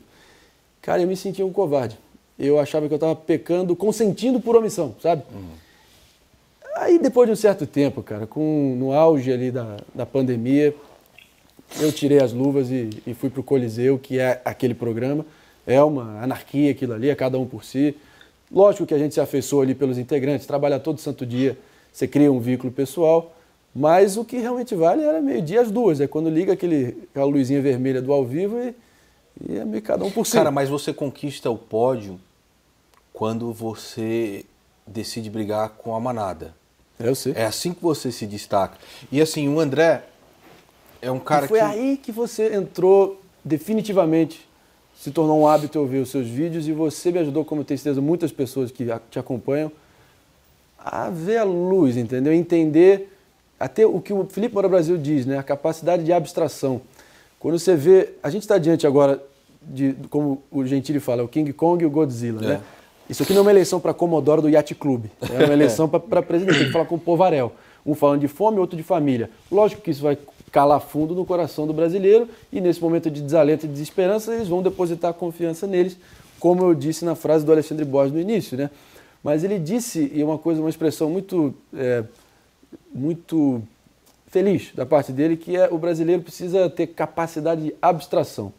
Cara, eu me sentia um covarde. Eu achava que eu estava pecando, consentindo por omissão, sabe? Aí, depois de um certo tempo, cara, no auge ali da pandemia, eu tirei as luvas e fui para o Coliseu, que é aquele programa. É uma anarquia aquilo ali, é cada um por si. Lógico que a gente se afeiçoa ali pelos integrantes, trabalha todo santo dia, você cria um vínculo pessoal, mas o que realmente vale era meio-dia às 2, é quando liga aquela luzinha vermelha do ao vivo e é meio cada um por si. Cara, mas você conquista o pódio quando você decide brigar com a manada. Eu sei. É assim que você se destaca. E assim, o André é um cara que... Foi aí que você entrou definitivamente, se tornou um hábito eu ver os seus vídeos e você me ajudou, como eu tenho certeza, muitas pessoas que te acompanham, a ver a luz, entendeu? Entender até o que o Felipe Moura Brasil diz, né? A capacidade de abstração. Quando você vê... A gente está diante agora de, como o Gentili fala, o King Kong e o Godzilla, né? Isso aqui não é uma eleição para Comodoro do Yacht Club. É uma eleição para presidente. Tem que falar com o Povarel. Um falando de fome, outro de família. Lógico que isso vai calar fundo no coração do brasileiro e nesse momento de desalento e desesperança eles vão depositar a confiança neles, como eu disse na frase do Alexandre Borges no início, né? Mas ele disse, e uma expressão muito feliz da parte dele, que o brasileiro precisa ter capacidade de abstração.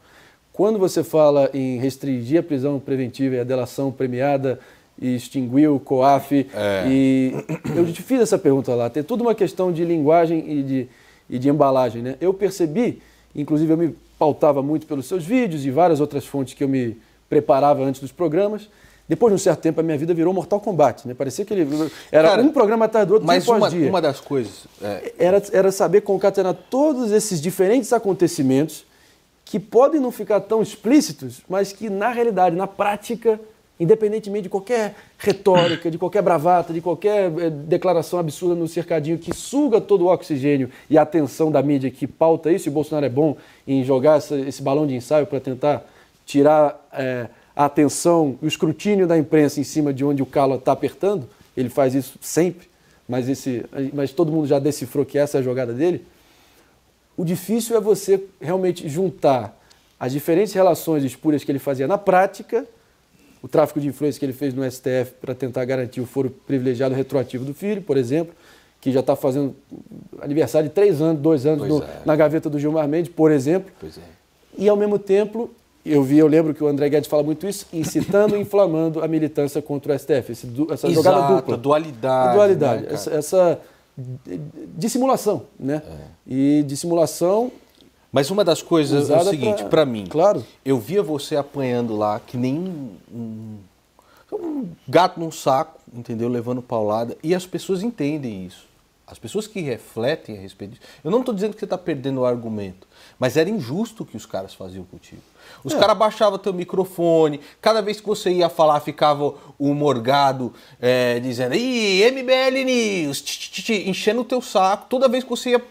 Quando você fala em restringir a prisão preventiva e a delação premiada e extinguiu o COAF. E eu te fiz essa pergunta lá. Tem tudo uma questão de linguagem e de embalagem, né? Eu percebi, inclusive eu me pautava muito pelos seus vídeos e várias outras fontes que eu me preparava antes dos programas. Depois de um certo tempo, a minha vida virou Mortal Kombat, né? Parecia que ele era um programa atrás do outro, mas dia após dia. Uma das coisas... Era saber concatenar todos esses diferentes acontecimentos que podem não ficar tão explícitos, mas que na realidade, na prática, independentemente de qualquer retórica, de qualquer bravata, de qualquer declaração absurda no cercadinho que suga todo o oxigênio e a atenção da mídia que pauta isso, e o Bolsonaro é bom em jogar esse balão de ensaio para tentar tirar a atenção e o escrutínio da imprensa em cima de onde o calo está apertando, ele faz isso sempre, mas todo mundo já decifrou que essa é a jogada dele. O difícil é você realmente juntar as diferentes relações espúrias que ele fazia na prática, o tráfico de influência que ele fez no STF para tentar garantir o foro privilegiado retroativo do filho, por exemplo, que já está fazendo aniversário de 3 anos, 2 anos na gaveta do Gilmar Mendes, por exemplo. E, ao mesmo tempo, eu lembro que o André Guedes fala muito isso, incitando e inflamando a militância contra o STF. Essa jogada dupla. Dualidade. Né, essa dissimulação, né? E dissimulação... Mas uma das coisas é o seguinte, para mim, claro, eu via você apanhando lá que nem um gato num saco, entendeu? Levando paulada, e as pessoas entendem isso. As pessoas que refletem a respeito disso. Eu não estou dizendo que você está perdendo o argumento, mas era injusto o que os caras faziam contigo. Os caras baixavam teu microfone, cada vez que você ia falar ficava o morgado dizendo "Ih, MBL News", enchendo o teu saco, toda vez que você ia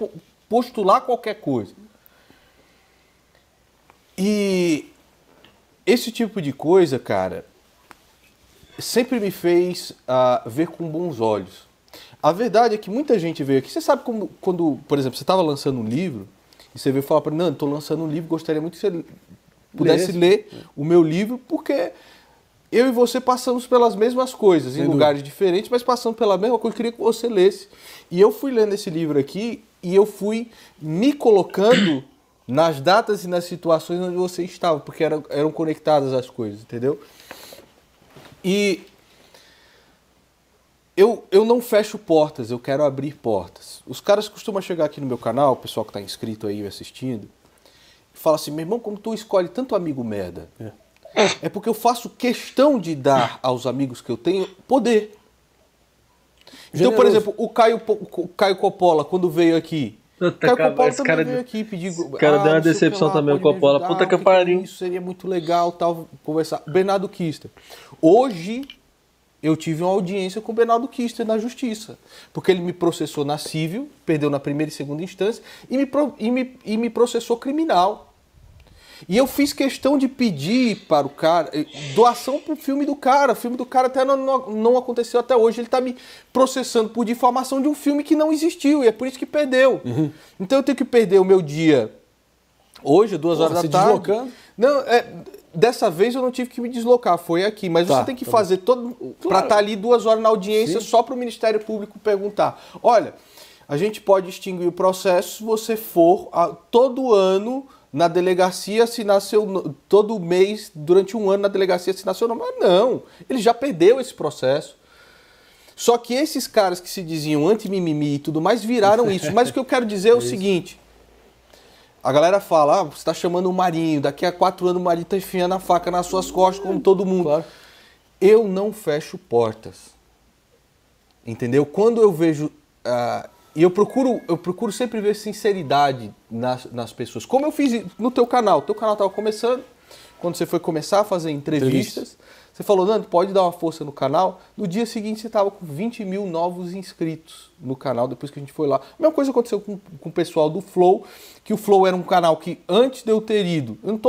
postular qualquer coisa. E esse tipo de coisa, cara, sempre me fez ver com bons olhos. A verdade é que muita gente veio aqui. Você sabe quando, por exemplo, você estava lançando um livro e você veio falar para mim, não, estou lançando um livro, gostaria muito que você pudesse ler o meu livro, porque eu e você passamos pelas mesmas coisas, em lugares diferentes, mas passando pela mesma coisa, eu queria que você lesse. E eu fui lendo esse livro aqui e eu fui me colocando nas datas e nas situações onde você estava, porque eram conectadas as coisas, entendeu? E eu não fecho portas, eu quero abrir portas. Os caras costumam chegar aqui no meu canal, o pessoal que está inscrito aí assistindo, e fala assim, meu irmão, como tu escolhe tanto amigo merda? É porque eu faço questão de dar aos amigos que eu tenho poder. Então, por exemplo, o Caio Coppola, quando veio aqui, Caio Coppola também veio aqui pedir... O cara deu uma decepção também, o Coppola. Puta que pariu. Isso seria muito legal, tal, conversar. Bernardo Kister. Hoje, eu tive uma audiência com o Bernardo Kister na justiça. Porque ele me processou na civil, perdeu na primeira e segunda instância, e me processou criminal. E eu fiz questão de pedir para o cara doação para o filme do cara. O filme do cara até não aconteceu até hoje. Ele está me processando por difamação de um filme que não existiu. E é por isso que perdeu. Então eu tenho que perder o meu dia hoje, 2 horas da tarde. Deslocando? Não, dessa vez eu não tive que me deslocar. Foi aqui. Mas você tem que fazer todo para estar ali 2 horas na audiência só para o Ministério Público perguntar. Olha, a gente pode extinguir o processo se você for todo ano... na delegacia assinar todo mês, durante 1 ano na delegacia assinar seu nome. Mas não, ele já perdeu esse processo. Só que esses caras que se diziam anti-mimimi e tudo mais viraram isso. Mas o que eu quero dizer é o seguinte, a galera fala, você está chamando o Marinho, daqui a 4 anos o Marinho está enfiando a faca nas suas costas como todo mundo. Claro. Eu não fecho portas. Entendeu? Quando eu vejo... E eu procuro sempre ver sinceridade nas pessoas. Como eu fiz no teu canal. O teu canal estava começando. Quando você foi começar a fazer entrevistas, você falou, Nando, pode dar uma força no canal. No dia seguinte você estava com 20 mil novos inscritos no canal, depois que a gente foi lá. A mesma coisa aconteceu com o pessoal do Flow, que o Flow era um canal que antes de eu ter ido... Eu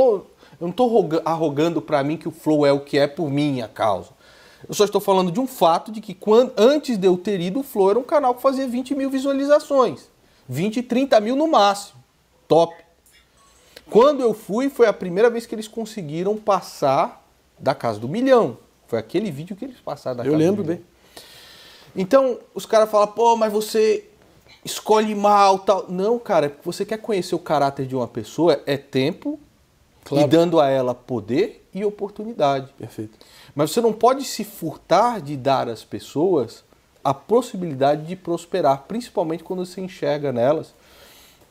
não estou arrogando para mim que o Flow é o que é por minha causa. Eu só estou falando de um fato de que antes de eu ter ido, o Flow era um canal que fazia 20 mil visualizações. 20, 30 mil no máximo. Top. Quando eu fui, foi a primeira vez que eles conseguiram passar da casa do 1 milhão. Foi aquele vídeo que eles passaram da casa do 1 milhão. Eu lembro bem. Então, os caras falam, pô, mas você escolhe mal, tal. Não, cara, você quer conhecer o caráter de uma pessoa, é tempo Claro. E dando a ela poder e oportunidade. Perfeito. Mas você não pode se furtar de dar às pessoas a possibilidade de prosperar, principalmente quando você enxerga nelas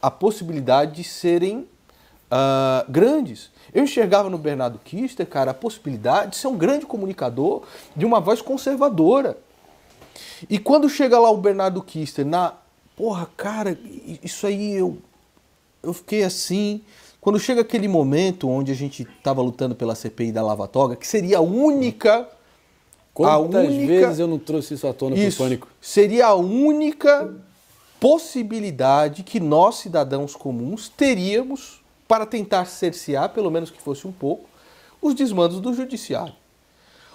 a possibilidade de serem grandes. Eu enxergava no Bernardo Kister, cara, a possibilidade de ser um grande comunicador de uma voz conservadora. E quando chega lá o Bernardo Kister, porra, cara, isso aí eu fiquei assim. Quando chega aquele momento onde a gente estava lutando pela CPI da Lava Toga, que seria a única... Quantas vezes eu não trouxe isso à tona pro Pânico? Seria a única possibilidade que nós, cidadãos comuns, teríamos para tentar cercear, pelo menos que fosse um pouco, os desmandos do judiciário.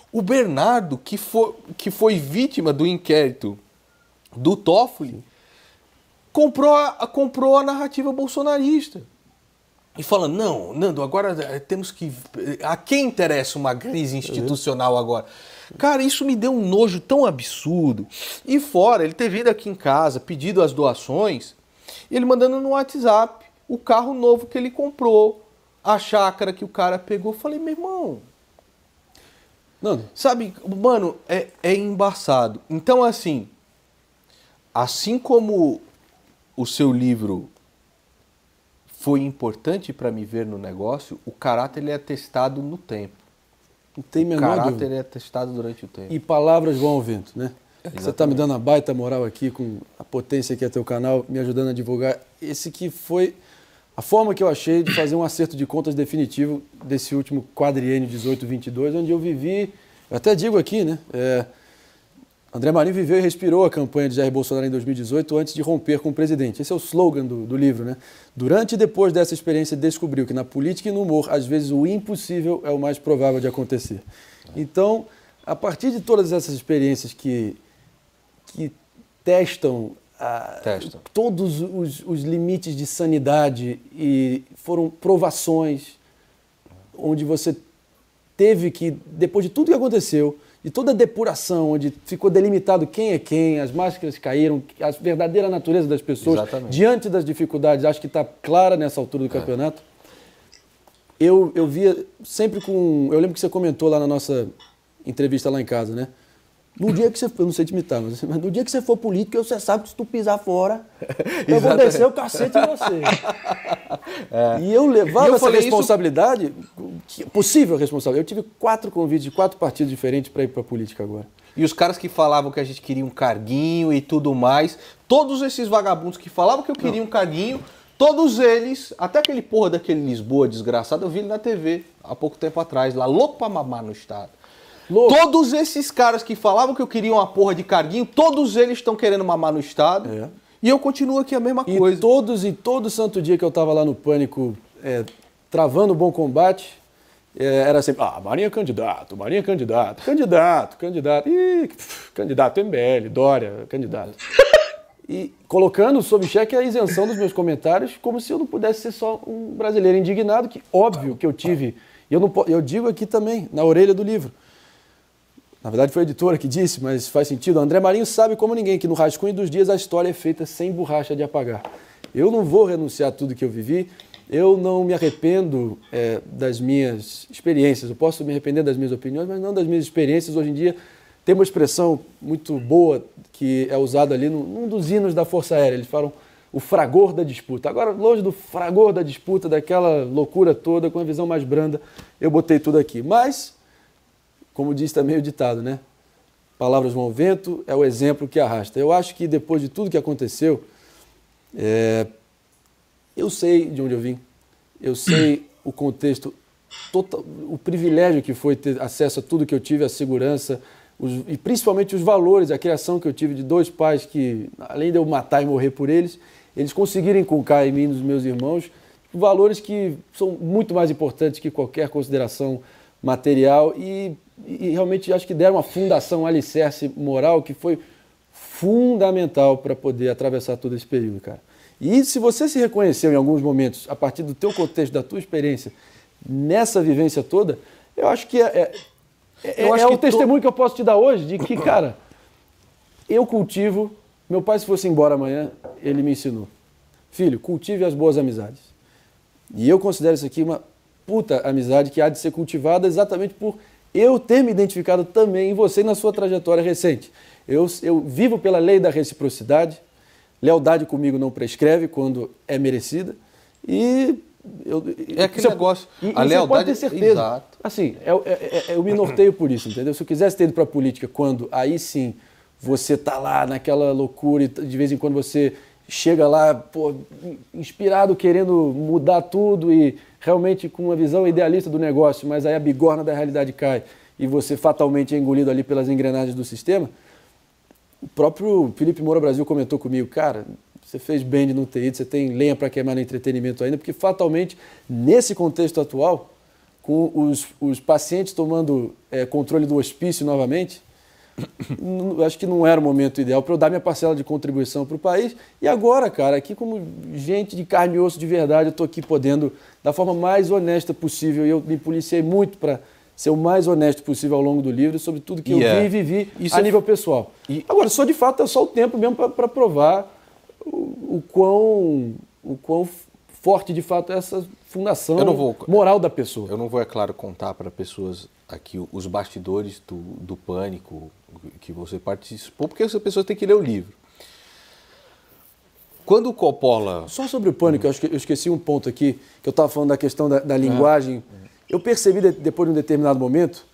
O Bernardo, que foi vítima do inquérito do Toffoli, comprou a narrativa bolsonarista. E falando, não, Nando, agora temos que... A quem interessa uma crise institucional agora? Cara, isso me deu um nojo tão absurdo. E fora, ele ter vindo aqui em casa, pedido as doações, e ele mandando no WhatsApp o carro novo que ele comprou, a chácara que o cara pegou. Eu falei, meu irmão... Nando, sabe, mano, é embaçado. Então, assim como o seu livro foi importante para me ver no negócio, o caráter ele é testado no tempo. não tem menor O caráter dúvida. ele é testado durante o tempo. E palavras vão ao vento, né? Exatamente. Você está me dando uma baita moral aqui, com a potência que é teu canal, me ajudando a divulgar. Esse que foi a forma que eu achei de fazer um acerto de contas definitivo desse último quadriênio 18-22, onde eu vivi, eu até digo aqui, né? André Marinho viveu e respirou a campanha de Jair Bolsonaro em 2018 antes de romper com o presidente. Esse é o slogan do livro, né? Durante e depois dessa experiência, descobriu que na política e no humor, às vezes o impossível é o mais provável de acontecer. Então, a partir de todas essas experiências que testam todos os limites de sanidade e foram provações onde você teve que, depois de tudo que aconteceu, de toda a depuração, onde ficou delimitado quem é quem, as máscaras caíram, a verdadeira natureza das pessoas, Exatamente. diante das dificuldades, acho que está clara nessa altura do campeonato. Eu via sempre com... Eu lembro que você comentou lá na nossa entrevista lá em casa, né? No dia que você... Eu não sei te imitar, mas no dia que você for político, você sabe que se tu pisar fora, eu vou descer o cacete em você. E eu levava essa responsabilidade, possível responsabilidade. Eu tive 4 convites de 4 partidos diferentes para ir para a política agora. E os caras que falavam que a gente queria um carguinho e tudo mais, todos esses vagabundos que falavam que eu queria um carguinho, todos eles, até aquele porra daquele Lisboa desgraçado, eu vi ele na TV há pouco tempo atrás, lá, louco pra mamar no estado. Louco. Todos esses caras que falavam que eu queria uma porra de carguinho, todos eles estão querendo mamar no estado. E eu continuo aqui a mesma coisa. E todo santo dia que eu estava lá no Pânico, travando o bom combate, era sempre, Marinho é candidato, Marinho é candidato, ih, candidato MBL, Dória, candidato. E colocando sob xeque a isenção dos meus comentários, como se eu não pudesse ser só um brasileiro indignado, que óbvio que eu tive, e eu digo aqui também, na orelha do livro. Na verdade foi a editora que disse, mas faz sentido. André Marinho sabe como ninguém que no rascunho dos dias a história é feita sem borracha de apagar. Eu não vou renunciar a tudo que eu vivi, eu não me arrependo das minhas experiências. Eu posso me arrepender das minhas opiniões, mas não das minhas experiências. Hoje em dia tem uma expressão muito boa que é usada ali num dos hinos da Força Aérea. Eles falam o fragor da disputa. Agora, longe do fragor da disputa, daquela loucura toda, com a visão mais branda, eu botei tudo aqui. Mas... como diz também o ditado, né? Palavras vão ao vento, é o exemplo que arrasta. Eu acho que depois de tudo que aconteceu, eu sei de onde eu vim, eu sei o contexto, o privilégio que foi ter acesso a tudo que eu tive, a segurança, e principalmente os valores, a criação que eu tive de 2 pais que, além de eu matar e morrer por eles, eles conseguiram inculcar em mim e nos meus irmãos valores que são muito mais importantes que qualquer consideração material e realmente acho que deram uma fundação, um alicerce moral que foi fundamental para poder atravessar todo esse período, cara. E se você se reconheceu em alguns momentos, a partir do teu contexto, da tua experiência, nessa vivência toda, eu acho que o testemunho que eu posso te dar hoje de que, cara, eu cultivo, meu pai se fosse embora amanhã, ele me ensinou. Filho, cultive as boas amizades. E eu considero isso aqui uma puta amizade que há de ser cultivada exatamente por eu ter me identificado também em você e na sua trajetória recente. Eu vivo pela lei da reciprocidade, lealdade comigo não prescreve quando é merecida, e... É aquele negócio, a lealdade... Você pode ter certeza. Exato. Assim, eu me norteio por isso, entendeu? Se eu quisesse ter ido para a política quando aí sim você tá lá naquela loucura e de vez em quando você chega lá, pô, inspirado, querendo mudar tudo e realmente com uma visão idealista do negócio, mas aí a bigorna da realidade cai e você fatalmente é engolido ali pelas engrenagens do sistema. O próprio Felipe Moura Brasil comentou comigo, cara, você fez bem de não ter ido, você tem lenha para queimar no entretenimento ainda, porque fatalmente, nesse contexto atual, com os pacientes tomando controle do hospício novamente, acho que não era o momento ideal para eu dar minha parcela de contribuição para o país. E agora, cara, aqui como gente de carne e osso de verdade, eu estou aqui podendo, da forma mais honesta possível, e eu me policiei muito para ser o mais honesto possível ao longo do livro, sobre tudo que eu vi e vivi a nível pessoal. Agora, só de fato é só o tempo mesmo para provar o quão forte de fato é essa fundação moral da pessoa. Eu não vou, é claro, contar para pessoas aqui os bastidores do pânico que você participou, porque essa pessoa tem que ler o livro. Quando o Coppola... Só sobre o pânico, eu esqueci um ponto aqui, que eu estava falando da questão da linguagem. Eu percebi depois de um determinado momento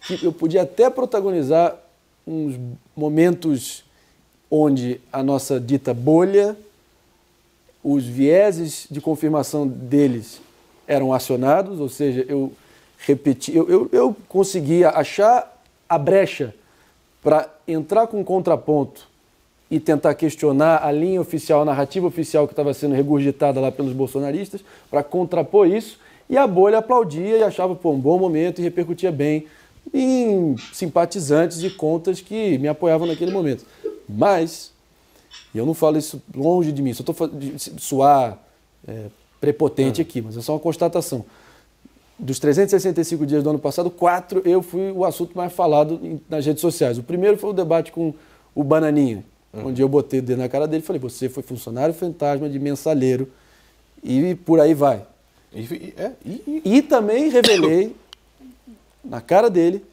que eu podia até protagonizar uns momentos onde a nossa dita bolha, os vieses de confirmação deles eram acionados, ou seja, eu conseguia achar a brecha para entrar com um contraponto e tentar questionar a linha oficial, a narrativa oficial que estava sendo regurgitada lá pelos bolsonaristas, para contrapor isso, e a bolha aplaudia e achava um bom momento e repercutia bem em simpatizantes e contas que me apoiavam naquele momento. Mas, e eu não falo isso longe de mim, só estou falando de soar prepotente aqui, mas é só uma constatação. Dos 365 dias do ano passado, 4 eu fui o assunto mais falado nas redes sociais. O primeiro foi o debate com o Bananinha, onde eu botei o dedo na cara dele e falei, você foi funcionário fantasma de mensalheiro e por aí vai. E também revelei na cara dele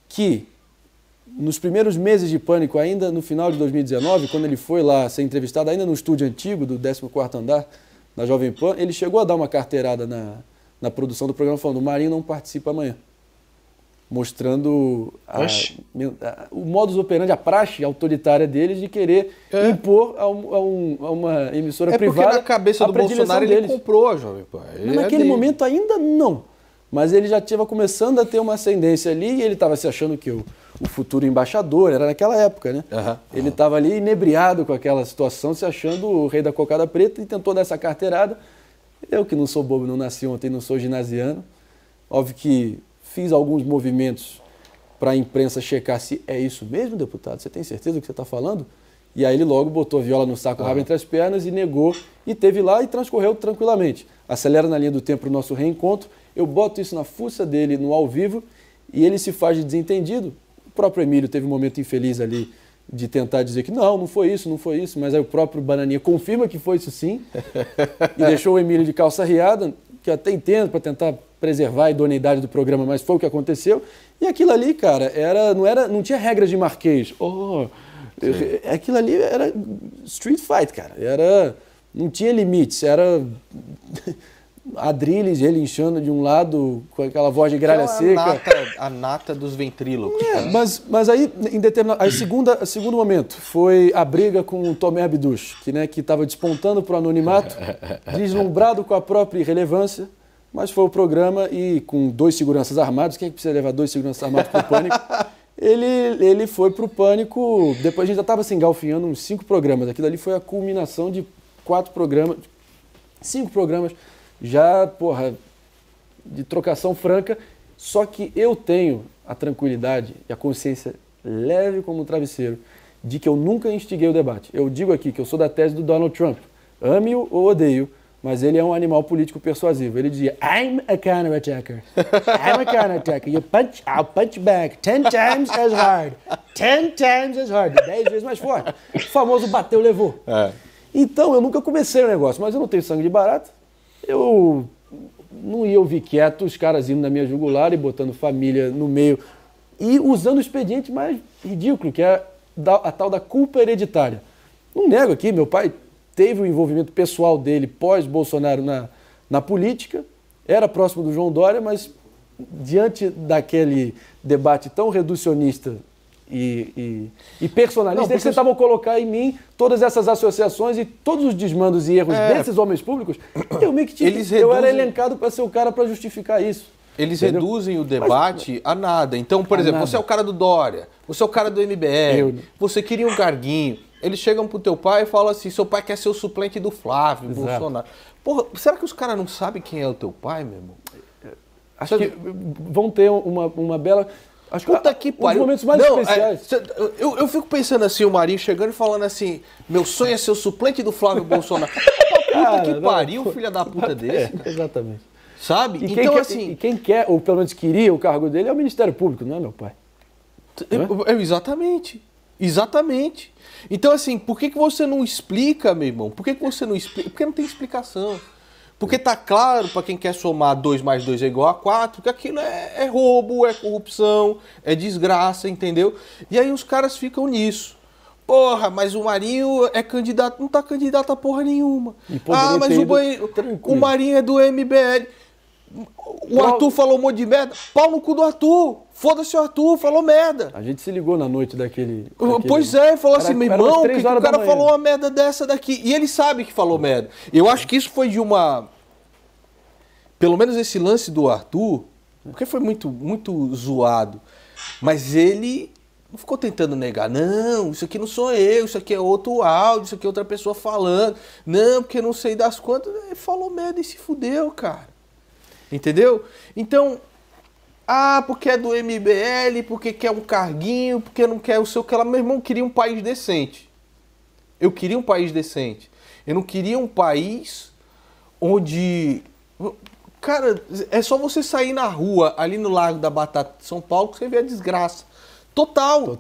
que nos primeiros meses de Pânico, ainda no final de 2019, quando ele foi lá ser entrevistado, ainda no estúdio antigo do 14º andar da Jovem Pan, ele chegou a dar uma carteirada na produção do programa falando, o Marinho não participa amanhã. Mostrando o modus operandi, a praxe autoritária deles de querer impor a uma emissora privada. Porque na cabeça do Bolsonaro ele comprou a Jovem Pan. Naquele momento ainda não. Mas ele já estava começando a ter uma ascendência ali e ele estava se achando que o futuro embaixador, era naquela época, né? Ele estava ali inebriado com aquela situação, se achando o rei da cocada preta e tentou dar essa carteirada. Eu que não sou bobo, não nasci ontem, não sou ginasiano. Óbvio que fiz alguns movimentos para a imprensa checar se é isso mesmo, deputado? Você tem certeza do que você está falando? E aí ele logo botou a viola no saco, o rabo entre as pernas e negou. E teve lá e transcorreu tranquilamente. Acelera na linha do tempo o nosso reencontro. Eu boto isso na fuça dele no ao vivo e ele se faz de desentendido. O próprio Emílio teve um momento infeliz ali de tentar dizer que não foi isso, mas aí o próprio Bananinha confirma que foi isso sim e deixou o Emílio de calça riada, que eu até entendo para tentar preservar a idoneidade do programa, mas foi o que aconteceu. E aquilo ali, cara, não tinha regras de marquês. Aquilo ali era street fight, cara. Não tinha limites, era Adrilles relinchando de um lado com aquela voz de gralha seca. A nata dos ventrílocos. Mas aí, segundo momento, foi a briga com o Tomé Abduch, que estava despontando para o anonimato, deslumbrado com a própria irrelevância, mas foi o programa e com 2 seguranças armados, quem é que precisa levar 2 seguranças armados para o Pânico? Ele foi para o Pânico, depois a gente já estava se engalfinhando uns 5 programas, aquilo ali foi a culminação de 5 programas, já, de trocação franca, só que eu tenho a tranquilidade e a consciência leve como um travesseiro de que eu nunca instiguei o debate. Eu digo aqui que eu sou da tese do Donald Trump, ame-o ou odeio, mas ele é um animal político persuasivo. Ele dizia, I'm a counter-attacker. I'm a counter-attacker. You punch, I'll punch back 10 times as hard. 10 times as hard. 10 vezes mais forte. O famoso bateu, levou. Então, eu nunca comecei o negócio, mas eu não tenho sangue de barata. Eu não ia ouvir quieto os caras indo na minha jugular e botando família no meio e usando o expediente mais ridículo, que é a tal da culpa hereditária. Não nego aqui, meu pai teve o envolvimento pessoal dele pós-Bolsonaro na política, era próximo do João Dória, mas diante daquele debate tão reducionista e personalista, eles tentavam colocar em mim todas essas associações e todos os desmandos e erros desses homens públicos. Eu meio que eu era elencado para ser o cara para justificar isso. Eles reduzem o debate a nada. Então, por exemplo, você é o cara do Dória, você é o cara do MBL, você queria um carguinho. Eles chegam pro teu pai e falam assim, seu pai quer ser o suplente do Flávio, Bolsonaro. Porra, será que os caras não sabem quem é o teu pai, meu irmão? Acho que vão ter uma bela... Acho que um dos momentos mais especiais. Eu fico pensando assim, o Marinho chegando e falando assim, meu sonho é ser o suplente do Flávio Bolsonaro. Puta que pariu, filha da puta desse. Exatamente. Sabe? E então, assim... quem quer, ou pelo menos queria o cargo dele, é o Ministério Público, não é meu pai? Exatamente. Exatamente. Então, assim, por que você não explica, meu irmão? Por que você não explica? Porque não tem explicação. Porque tá claro para quem quer somar 2 mais 2 é igual a 4, que aquilo é roubo, é corrupção, é desgraça, entendeu? E aí os caras ficam nisso. Porra, mas o Marinho é candidato, não tá candidato a porra nenhuma. Ah, mas o Marinho é do MBL. O Arthur falou um monte de merda. Pau no cu do Arthur. Foda-se o Arthur, falou merda. A gente se ligou na noite daquele... Pois é, falou assim, meu irmão, que o cara falou uma merda dessa daqui. E ele sabe que falou merda. Eu acho que isso foi de uma... Pelo menos esse lance do Arthur, porque foi muito zoado. Mas ele não ficou tentando negar. Não, isso aqui não sou eu, isso aqui é outro áudio, isso aqui é outra pessoa falando. Não, porque não sei das quantas. Ele falou merda e se fudeu, cara. Entendeu? Então, porque é do MBL, porque quer um carguinho, porque não quer o seu que ela. Meu irmão, queria um país decente. Eu queria um país decente. Eu não queria um país onde... Cara, é só você sair na rua, ali no Largo da Batata de São Paulo, que você vê a desgraça. Total.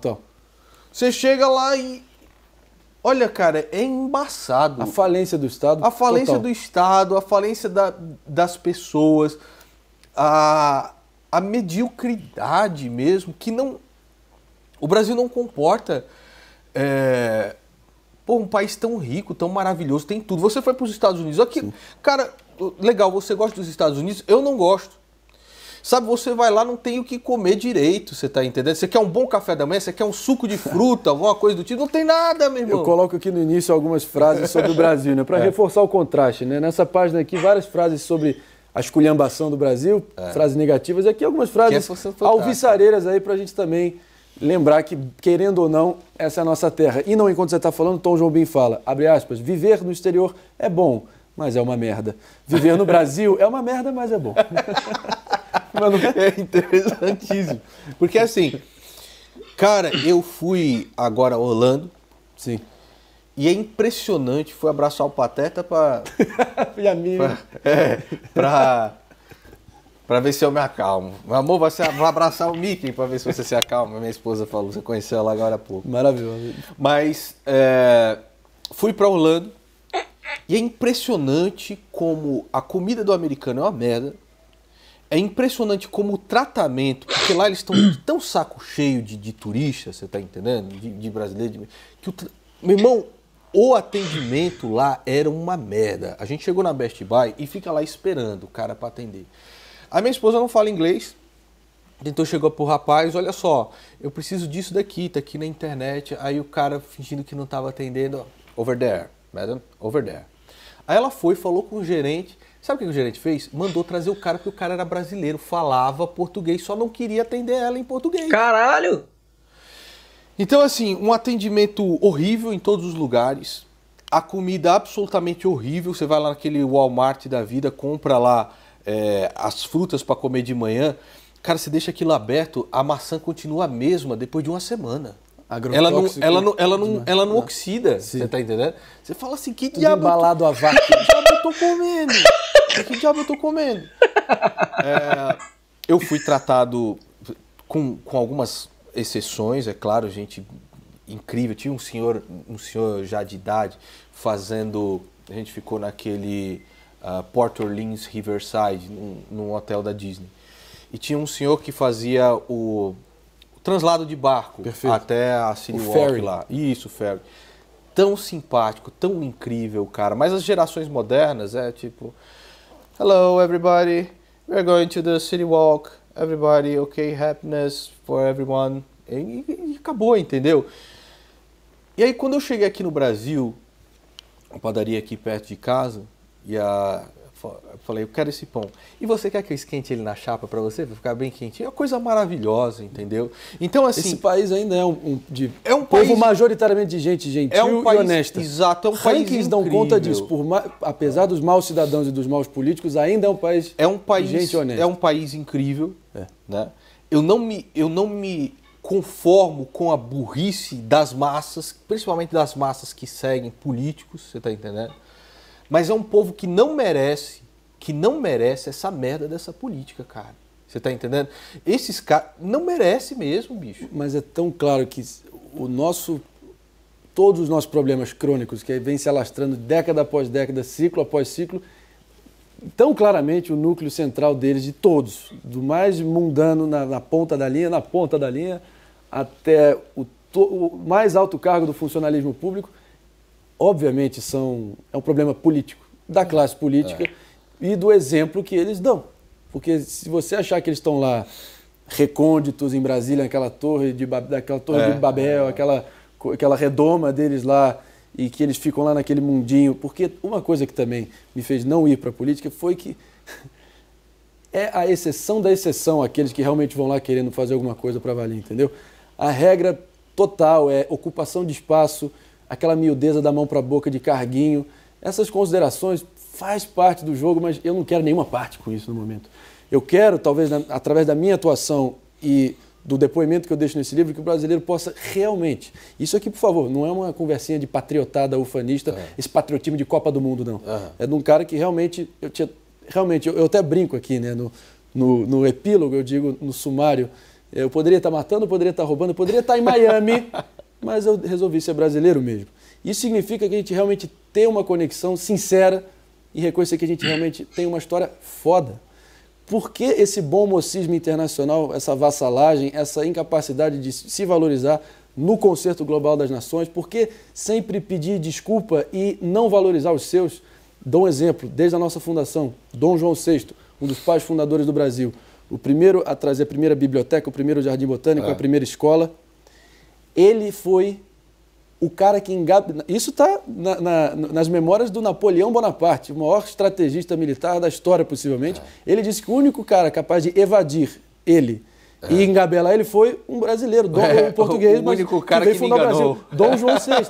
Você chega lá e... Olha, cara, é embaçado. A falência do Estado. A falência do Estado, a falência das pessoas, a mediocridade mesmo, que não... O Brasil não comporta... um país tão rico, tão maravilhoso, tem tudo. Você foi para os Estados Unidos. Aqui, cara, legal, você gosta dos Estados Unidos? Eu não gosto. Sabe, você vai lá, não tem o que comer direito, você tá entendendo? Você quer um bom café da manhã, você quer um suco de fruta, alguma coisa do tipo, não tem nada, meu irmão. Eu coloco aqui no início algumas frases sobre o Brasil, né? Para reforçar o contraste, né? Nessa página aqui, várias frases sobre a esculhambação do Brasil, frases negativas, e aqui algumas frases alvissareiras aí pra gente também lembrar que, querendo ou não, essa é a nossa terra. E não, enquanto você tá falando, Tom Jobim fala, abre aspas, viver no exterior é bom, mas é uma merda. Viver no Brasil é uma merda, mas é bom. Mano, é interessantíssimo. Porque assim, cara, eu fui agora a Orlando. Sim. E é impressionante, fui abraçar o Pateta pra ver se eu me acalmo. Meu amor, vai abraçar o Mickey pra ver se você se acalma. Minha esposa falou, você conheceu ela agora há pouco. Maravilhoso. Mas fui pra Orlando e é impressionante como a comida do americano é uma merda. É impressionante como o tratamento, porque lá eles estão tão saco cheio de turistas, você tá entendendo? De brasileiro. Meu irmão, o atendimento lá era uma merda. A gente chegou na Best Buy e fica lá esperando o cara para atender. A minha esposa não fala inglês, então chegou pro rapaz, olha só, eu preciso disso daqui, tá aqui na internet. Aí o cara fingindo que não tava atendendo, over there, madam, over there. Aí ela foi, falou com o gerente. Sabe o que o gerente fez? Mandou trazer o cara, porque o cara era brasileiro, falava português, só não queria atender ela em português. Caralho! Então, assim, um atendimento horrível em todos os lugares, a comida absolutamente horrível. Você vai lá naquele Walmart da vida, compra lá as frutas para comer de manhã. Cara, você deixa aquilo aberto, a maçã continua a mesma depois de uma semana. Ela não oxida, você tá entendendo? Você fala assim, que diabo embalado a vácuo. Que diabo eu tô comendo? Que diabo eu tô comendo? Eu fui tratado com algumas exceções, é claro, gente incrível. Tinha um senhor já de idade fazendo... A gente ficou naquele Port Orleans Riverside, num hotel da Disney. E tinha um senhor que fazia o translado de barco até a City Walk lá. Isso, o ferry. Tão simpático, tão incrível, cara. Mas as gerações modernas é tipo... Hello, everybody. We're going to the City Walk. Everybody, okay, happiness for everyone. E acabou, entendeu? E aí, quando eu cheguei aqui no Brasil, uma padaria aqui perto de casa, eu falei, eu quero esse pão. E você quer que eu esquente ele na chapa para você, para ficar bem quentinho? É uma coisa maravilhosa, entendeu? Então, assim... Esse país ainda é um povo país, majoritariamente de gente gentil e honesta. Exato, é um país incrível. Dão conta disso. Apesar dos maus cidadãos e dos maus políticos, ainda é um país de gente honesta. É um país incrível. Né? Eu não me conformo com a burrice das massas, principalmente das massas que seguem políticos, você tá entendendo? Mas é um povo que não merece essa merda dessa política, cara. Você tá entendendo? Esses caras não merecem mesmo, bicho. Mas é tão claro que todos os nossos problemas crônicos, que vem se alastrando década após década, ciclo após ciclo, tão claramente o núcleo central deles, de todos, do mais mundano na ponta da linha, até o mais alto cargo do funcionalismo público, obviamente é um problema político, da classe política e do exemplo que eles dão. Porque se você achar que eles estão lá recônditos em Brasília, naquela torre de Babel, aquela redoma deles lá, e que eles ficam lá naquele mundinho, porque uma coisa que também me fez não ir para a política foi que é a exceção da exceção aqueles que realmente vão lá querendo fazer alguma coisa para valer, entendeu? A regra total é ocupação de espaço, aquela miudeza da mão para a boca de carguinho. Essas considerações faz parte do jogo, mas eu não quero nenhuma parte com isso no momento. Eu quero, talvez, através da minha atuação e do depoimento que eu deixo nesse livro, que o brasileiro possa realmente... Isso aqui, por favor, não é uma conversinha de patriotada ufanista, esse patriotismo de Copa do Mundo, não. É de um cara que realmente... Eu até brinco aqui, né? No epílogo, eu digo, no sumário, eu poderia estar matando, eu poderia estar roubando, eu poderia estar em Miami... mas eu resolvi ser brasileiro mesmo. Isso significa que a gente realmente tem uma conexão sincera e reconhecer que a gente realmente tem uma história foda. Por que esse bom mocismo internacional, essa vassalagem, essa incapacidade de se valorizar no concerto global das nações? Por que sempre pedir desculpa e não valorizar os seus? Dou um exemplo, desde a nossa fundação, Dom João VI, um dos pais fundadores do Brasil, o primeiro a trazer a primeira biblioteca, o primeiro jardim botânico, a primeira escola. Ele foi o cara que isso está nas memórias do Napoleão Bonaparte, o maior estrategista militar da história, possivelmente. Ele disse que o único cara capaz de evadir ele e engabelar ele foi um brasileiro, um português, o único cara que veio fundar o Brasil, Dom João VI.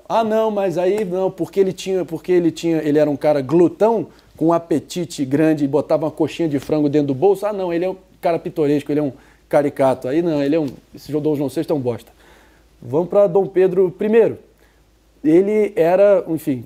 Ah, não, mas aí não, porque ele era um cara glutão, com um apetite grande e botava uma coxinha de frango dentro do bolso. Ah, não, ele é um cara pitoresco, ele é um caricato. Aí não, esse Dom João VI é um bosta. Vamos para Dom Pedro I. Ele era, enfim,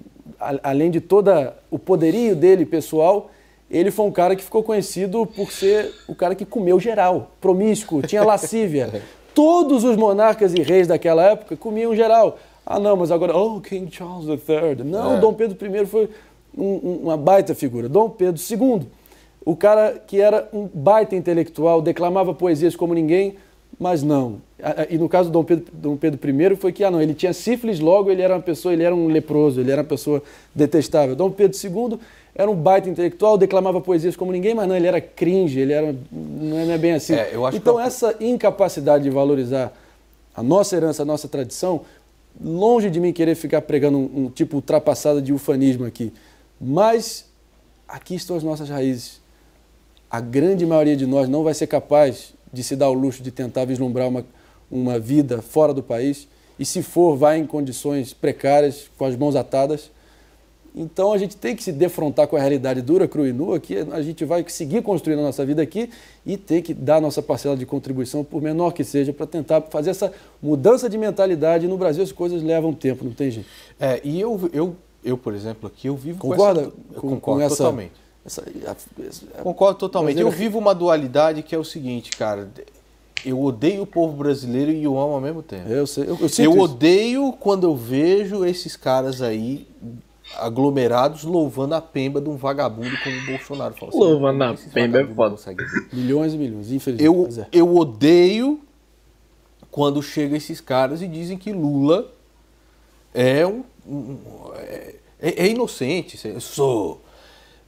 além de todo o poderio dele pessoal, ele foi um cara que ficou conhecido por ser o cara que comeu geral, promíscuo, tinha lascívia. Todos os monarcas e reis daquela época comiam geral. Ah, não, mas agora, King Charles III. Não, Dom Pedro I foi uma baita figura. Dom Pedro II, o cara que era um baita intelectual, declamava poesias como ninguém, mas não. E no caso do Dom Pedro I foi que, ele tinha sífilis, logo ele era um leproso, ele era uma pessoa detestável. Dom Pedro II era um baita intelectual, declamava poesias como ninguém, mas não, ele era cringe, não é bem assim. Então essa incapacidade de valorizar a nossa herança, a nossa tradição, longe de mim querer ficar pregando um tipo ultrapassado de ufanismo aqui, mas aqui estão as nossas raízes. A grande maioria de nós não vai ser capaz de se dar o luxo de tentar vislumbrar uma vida fora do país, e se for, vai em condições precárias, com as mãos atadas. Então a gente tem que se defrontar com a realidade dura, crua e nua, que a gente vai seguir construindo a nossa vida aqui e tem que dar a nossa parcela de contribuição, por menor que seja, para tentar fazer essa mudança de mentalidade. No Brasil as coisas levam tempo, não tem jeito. E eu, por exemplo, aqui eu vivo Concorda com essa... Totalmente. Concordo totalmente. Eu vivo uma dualidade que é o seguinte, cara. Eu odeio o povo brasileiro e eu amo ao mesmo tempo. Eu odeio quando eu vejo esses caras aí aglomerados louvando a pemba de um vagabundo como o Bolsonaro. Fala assim, Louvando a pemba é foda. Milhões e milhões, infelizmente. Eu odeio quando chegam esses caras e dizem que Lula é é inocente.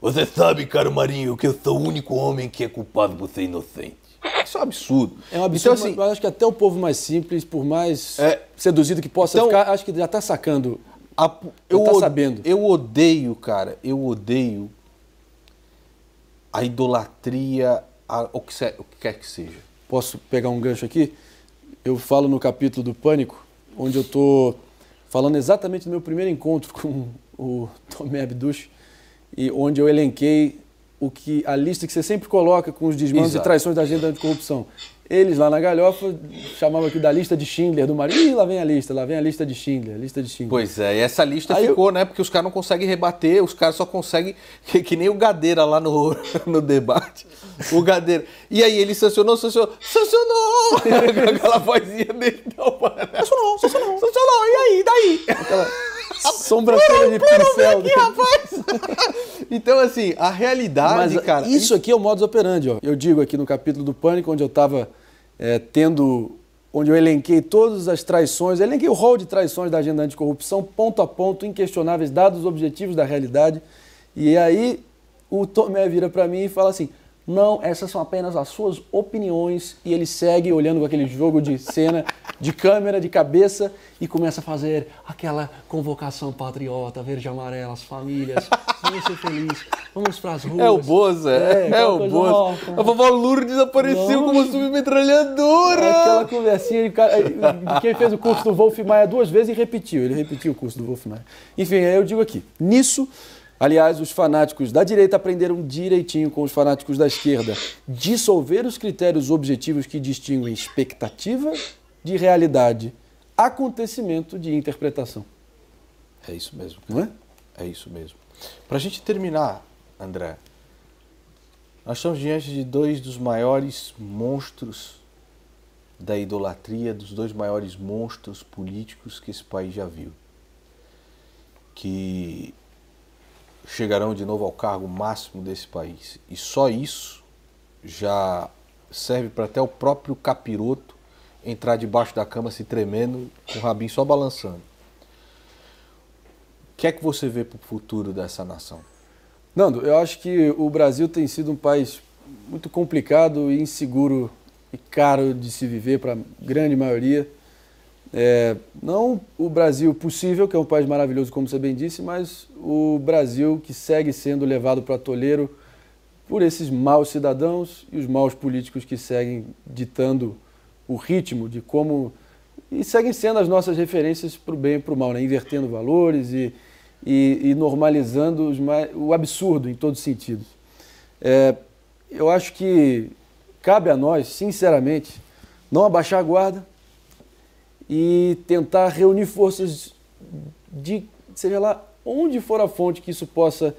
Você sabe, caro Marinho, que eu sou o único homem que é culpado por ser inocente. Isso é um absurdo. É um absurdo, então, assim, mas acho que até o povo mais simples, por mais seduzido que possa ficar, acho que já está sacando. Sabendo. Eu odeio, cara, a idolatria, o que quer que seja. Posso pegar um gancho aqui? Eu falo no capítulo do Pânico, onde eu estou falando exatamente do meu primeiro encontro com o Tomé Abduch, e onde eu elenquei a lista que você sempre coloca com os desmandos e traições da agenda anticorrupção. Eles lá na galhofa chamavam aqui da lista de Schindler do Marinho. Ih, lá vem a lista de Schindler, Pois é, e essa lista ficou, né? Porque os caras não conseguem rebater, os caras só conseguem, que nem o Gadeira lá no debate. O Gadeira. E aí ele sancionou! Aquela vozinha dele. Sancionou, e aí, daí? Aquela sobrancelha de pincel. Aqui, rapaz. Então, assim, a realidade, cara... Isso aqui é o modus operandi, ó. Eu digo aqui no capítulo do Pânico, onde eu estava onde eu elenquei todas as traições, elenquei o rol de traições da agenda anticorrupção, ponto a ponto, inquestionáveis, dados objetivos da realidade. E aí o Tomé vira para mim e fala assim, não, essas são apenas as suas opiniões. E ele segue olhando com aquele jogo de cena, de câmera, de cabeça, e começa a fazer aquela convocação patriota, verde e amarela, as famílias, vamos ser felizes, vamos pras ruas. É o Bozo, é o Bozo. A vovó Lourdes desapareceu como submetralhadora. Aquela conversinha, quem fez o curso do Wolf Maia 2 vezes e repetiu, ele repetiu o curso do Wolf Maia. Enfim, aí eu digo aqui, nisso... Aliás, os fanáticos da direita aprenderam direitinho com os fanáticos da esquerda. Dissolver os critérios objetivos que distinguem expectativa de realidade, acontecimento de interpretação. É isso mesmo. Não é? É isso mesmo. Para a gente terminar, André, nós estamos diante de dois dos maiores monstros da idolatria, dos dois maiores monstros políticos que esse país já viu. Que chegarão de novo ao cargo máximo desse país. E só isso já serve para até o próprio capiroto entrar debaixo da cama se tremendo, com o rabinho só balançando. O que é que você vê para o futuro dessa nação? Nando, eu acho que o Brasil tem sido um país muito complicado e inseguro e caro de se viver para a grande maioria. Não o Brasil possível, que é um país maravilhoso, como você bem disse, mas o Brasil que segue sendo levado para toleiro por esses maus cidadãos e os maus políticos que seguem ditando o ritmo de como... E seguem sendo as nossas referências para o bem e para o mal, né? Invertendo valores e normalizando o absurdo em todos os sentidos. Eu acho que cabe a nós, sinceramente, não abaixar a guarda, e tentar reunir forças seja lá onde for a fonte que isso possa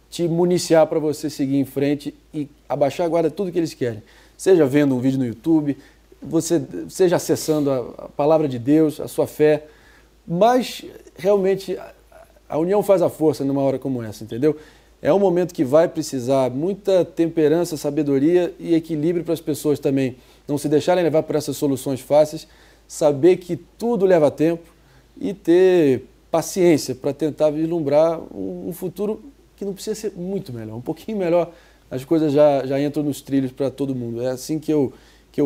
te municiar para você seguir em frente e abaixar a guarda tudo que eles querem. Seja vendo um vídeo no YouTube, seja acessando a palavra de Deus, a sua fé, mas realmente a união faz a força numa hora como essa, entendeu? É um momento que vai precisar muita temperança, sabedoria e equilíbrio para as pessoas também não se deixarem levar por essas soluções fáceis, saber que tudo leva tempo e ter paciência para tentar vislumbrar um futuro que não precisa ser muito melhor, um pouquinho melhor, as coisas já entram nos trilhos para todo mundo. É assim que eu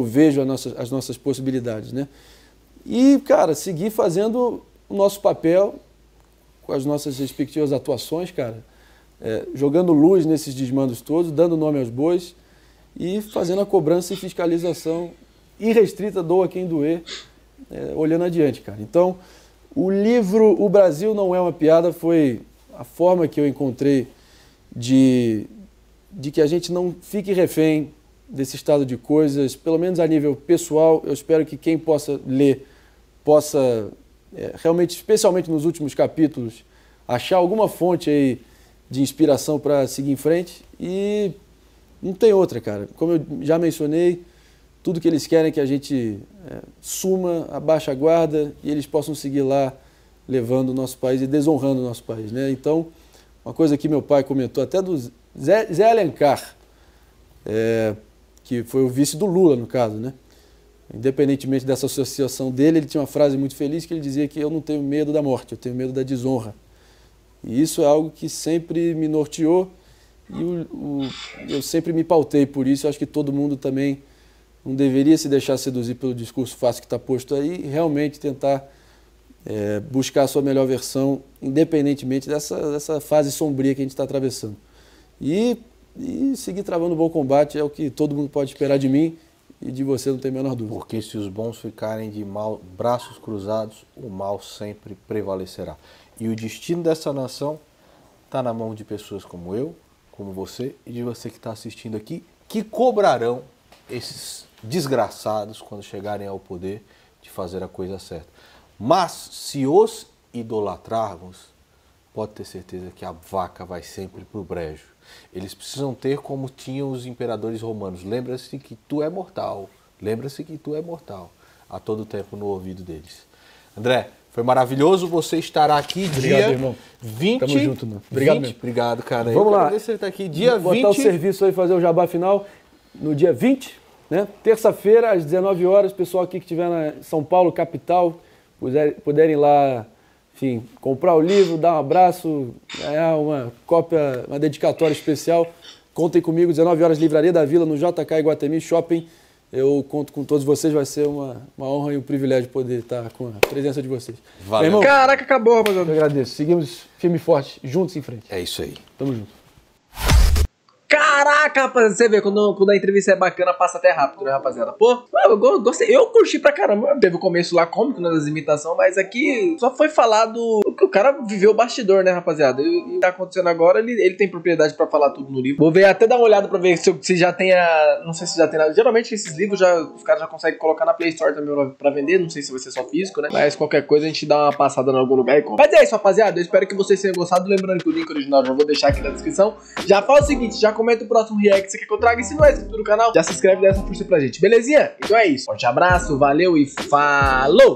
vejo as nossas possibilidades, né? E, cara, seguir fazendo o nosso papel com as nossas respectivas atuações, cara, jogando luz nesses desmandos todos, dando nome aos bois e fazendo a cobrança e fiscalização irrestrita, doa quem doer, olhando adiante, cara. Então, o livro O Brasil Não É Uma Piada foi a forma que eu encontrei de que a gente não fique refém desse estado de coisas, pelo menos a nível pessoal. Eu espero que quem possa ler possa, realmente, especialmente nos últimos capítulos, achar alguma fonte aí de inspiração para seguir em frente. E não tem outra, cara. Como eu já mencionei, tudo que eles querem é que a gente suma, abaixe a guarda e eles possam seguir lá levando o nosso país e desonrando o nosso país, né? Então, uma coisa que meu pai comentou até do Zé Alencar, que foi o vice do Lula, no caso, né? Independentemente dessa associação dele, ele tinha uma frase muito feliz que ele dizia que eu não tenho medo da morte, eu tenho medo da desonra. E isso é algo que sempre me norteou e eu sempre me pautei por isso. Eu acho que todo mundo também não deveria se deixar seduzir pelo discurso fácil que está posto aí e realmente tentar buscar a sua melhor versão, independentemente dessa fase sombria que a gente está atravessando. E seguir travando um bom combate é o que todo mundo pode esperar de mim e de você, não tem a menor dúvida. Porque se os bons ficarem de braços cruzados, o mal sempre prevalecerá. E o destino dessa nação está na mão de pessoas como eu, como você e de você que está assistindo aqui, que cobrarão esses desgraçados quando chegarem ao poder de fazer a coisa certa. Mas se os idolatrarmos, pode ter certeza que a vaca vai sempre para o brejo. Eles precisam ter como tinham os imperadores romanos. Lembra-se que tu é mortal. Lembra-se que tu é mortal. A todo tempo no ouvido deles. André, foi maravilhoso você estar aqui. Obrigado, dia irmão. 20. Tamo junto, mano. Obrigado mesmo. Obrigado, cara. Vamos lá. Você tá aqui dia Vou 20. botar o serviço aí, fazer o jabá final no dia 20, né? Terça-feira, às 19 horas. Pessoal aqui que estiver em São Paulo, capital, puderem ir lá, enfim, comprar o livro, dar um abraço, ganhar uma cópia, uma dedicatória especial. Contem comigo, 19 horas, Livraria da Vila, no JK Iguatemi Shopping. Eu conto com todos vocês, vai ser uma honra e um privilégio poder estar com a presença de vocês. Valeu. Meu irmão, Caraca, acabou, rapaziada. eu agradeço. Seguimos firme e forte, juntos em frente. É isso aí. Tamo junto. Caraca, rapaziada, você vê, quando a entrevista é bacana, passa até rápido, né, rapaziada? Pô, eu gostei, eu curti pra caramba. Teve o começo lá cômico, né, das imitações, mas aqui só foi falado o que o cara viveu o bastidor, né, rapaziada? E o que tá acontecendo agora, ele tem propriedade pra falar tudo no livro. Vou ver, até dar uma olhada pra ver se já tem não sei se já tem nada. Geralmente esses livros os caras já conseguem colocar na Play Store também pra vender, não sei se vai ser só físico, né? Mas qualquer coisa a gente dá uma passada em algum lugar e compra. Mas é isso, rapaziada, eu espero que vocês tenham gostado. Lembrando que o link original já vou deixar aqui na descrição. Já fala o seguinte, já comenta o próximo react que você quer que eu traga, e se não é inscrito no canal, já se inscreve e dá essa força pra gente, belezinha? Então é isso, forte abraço, valeu e falou!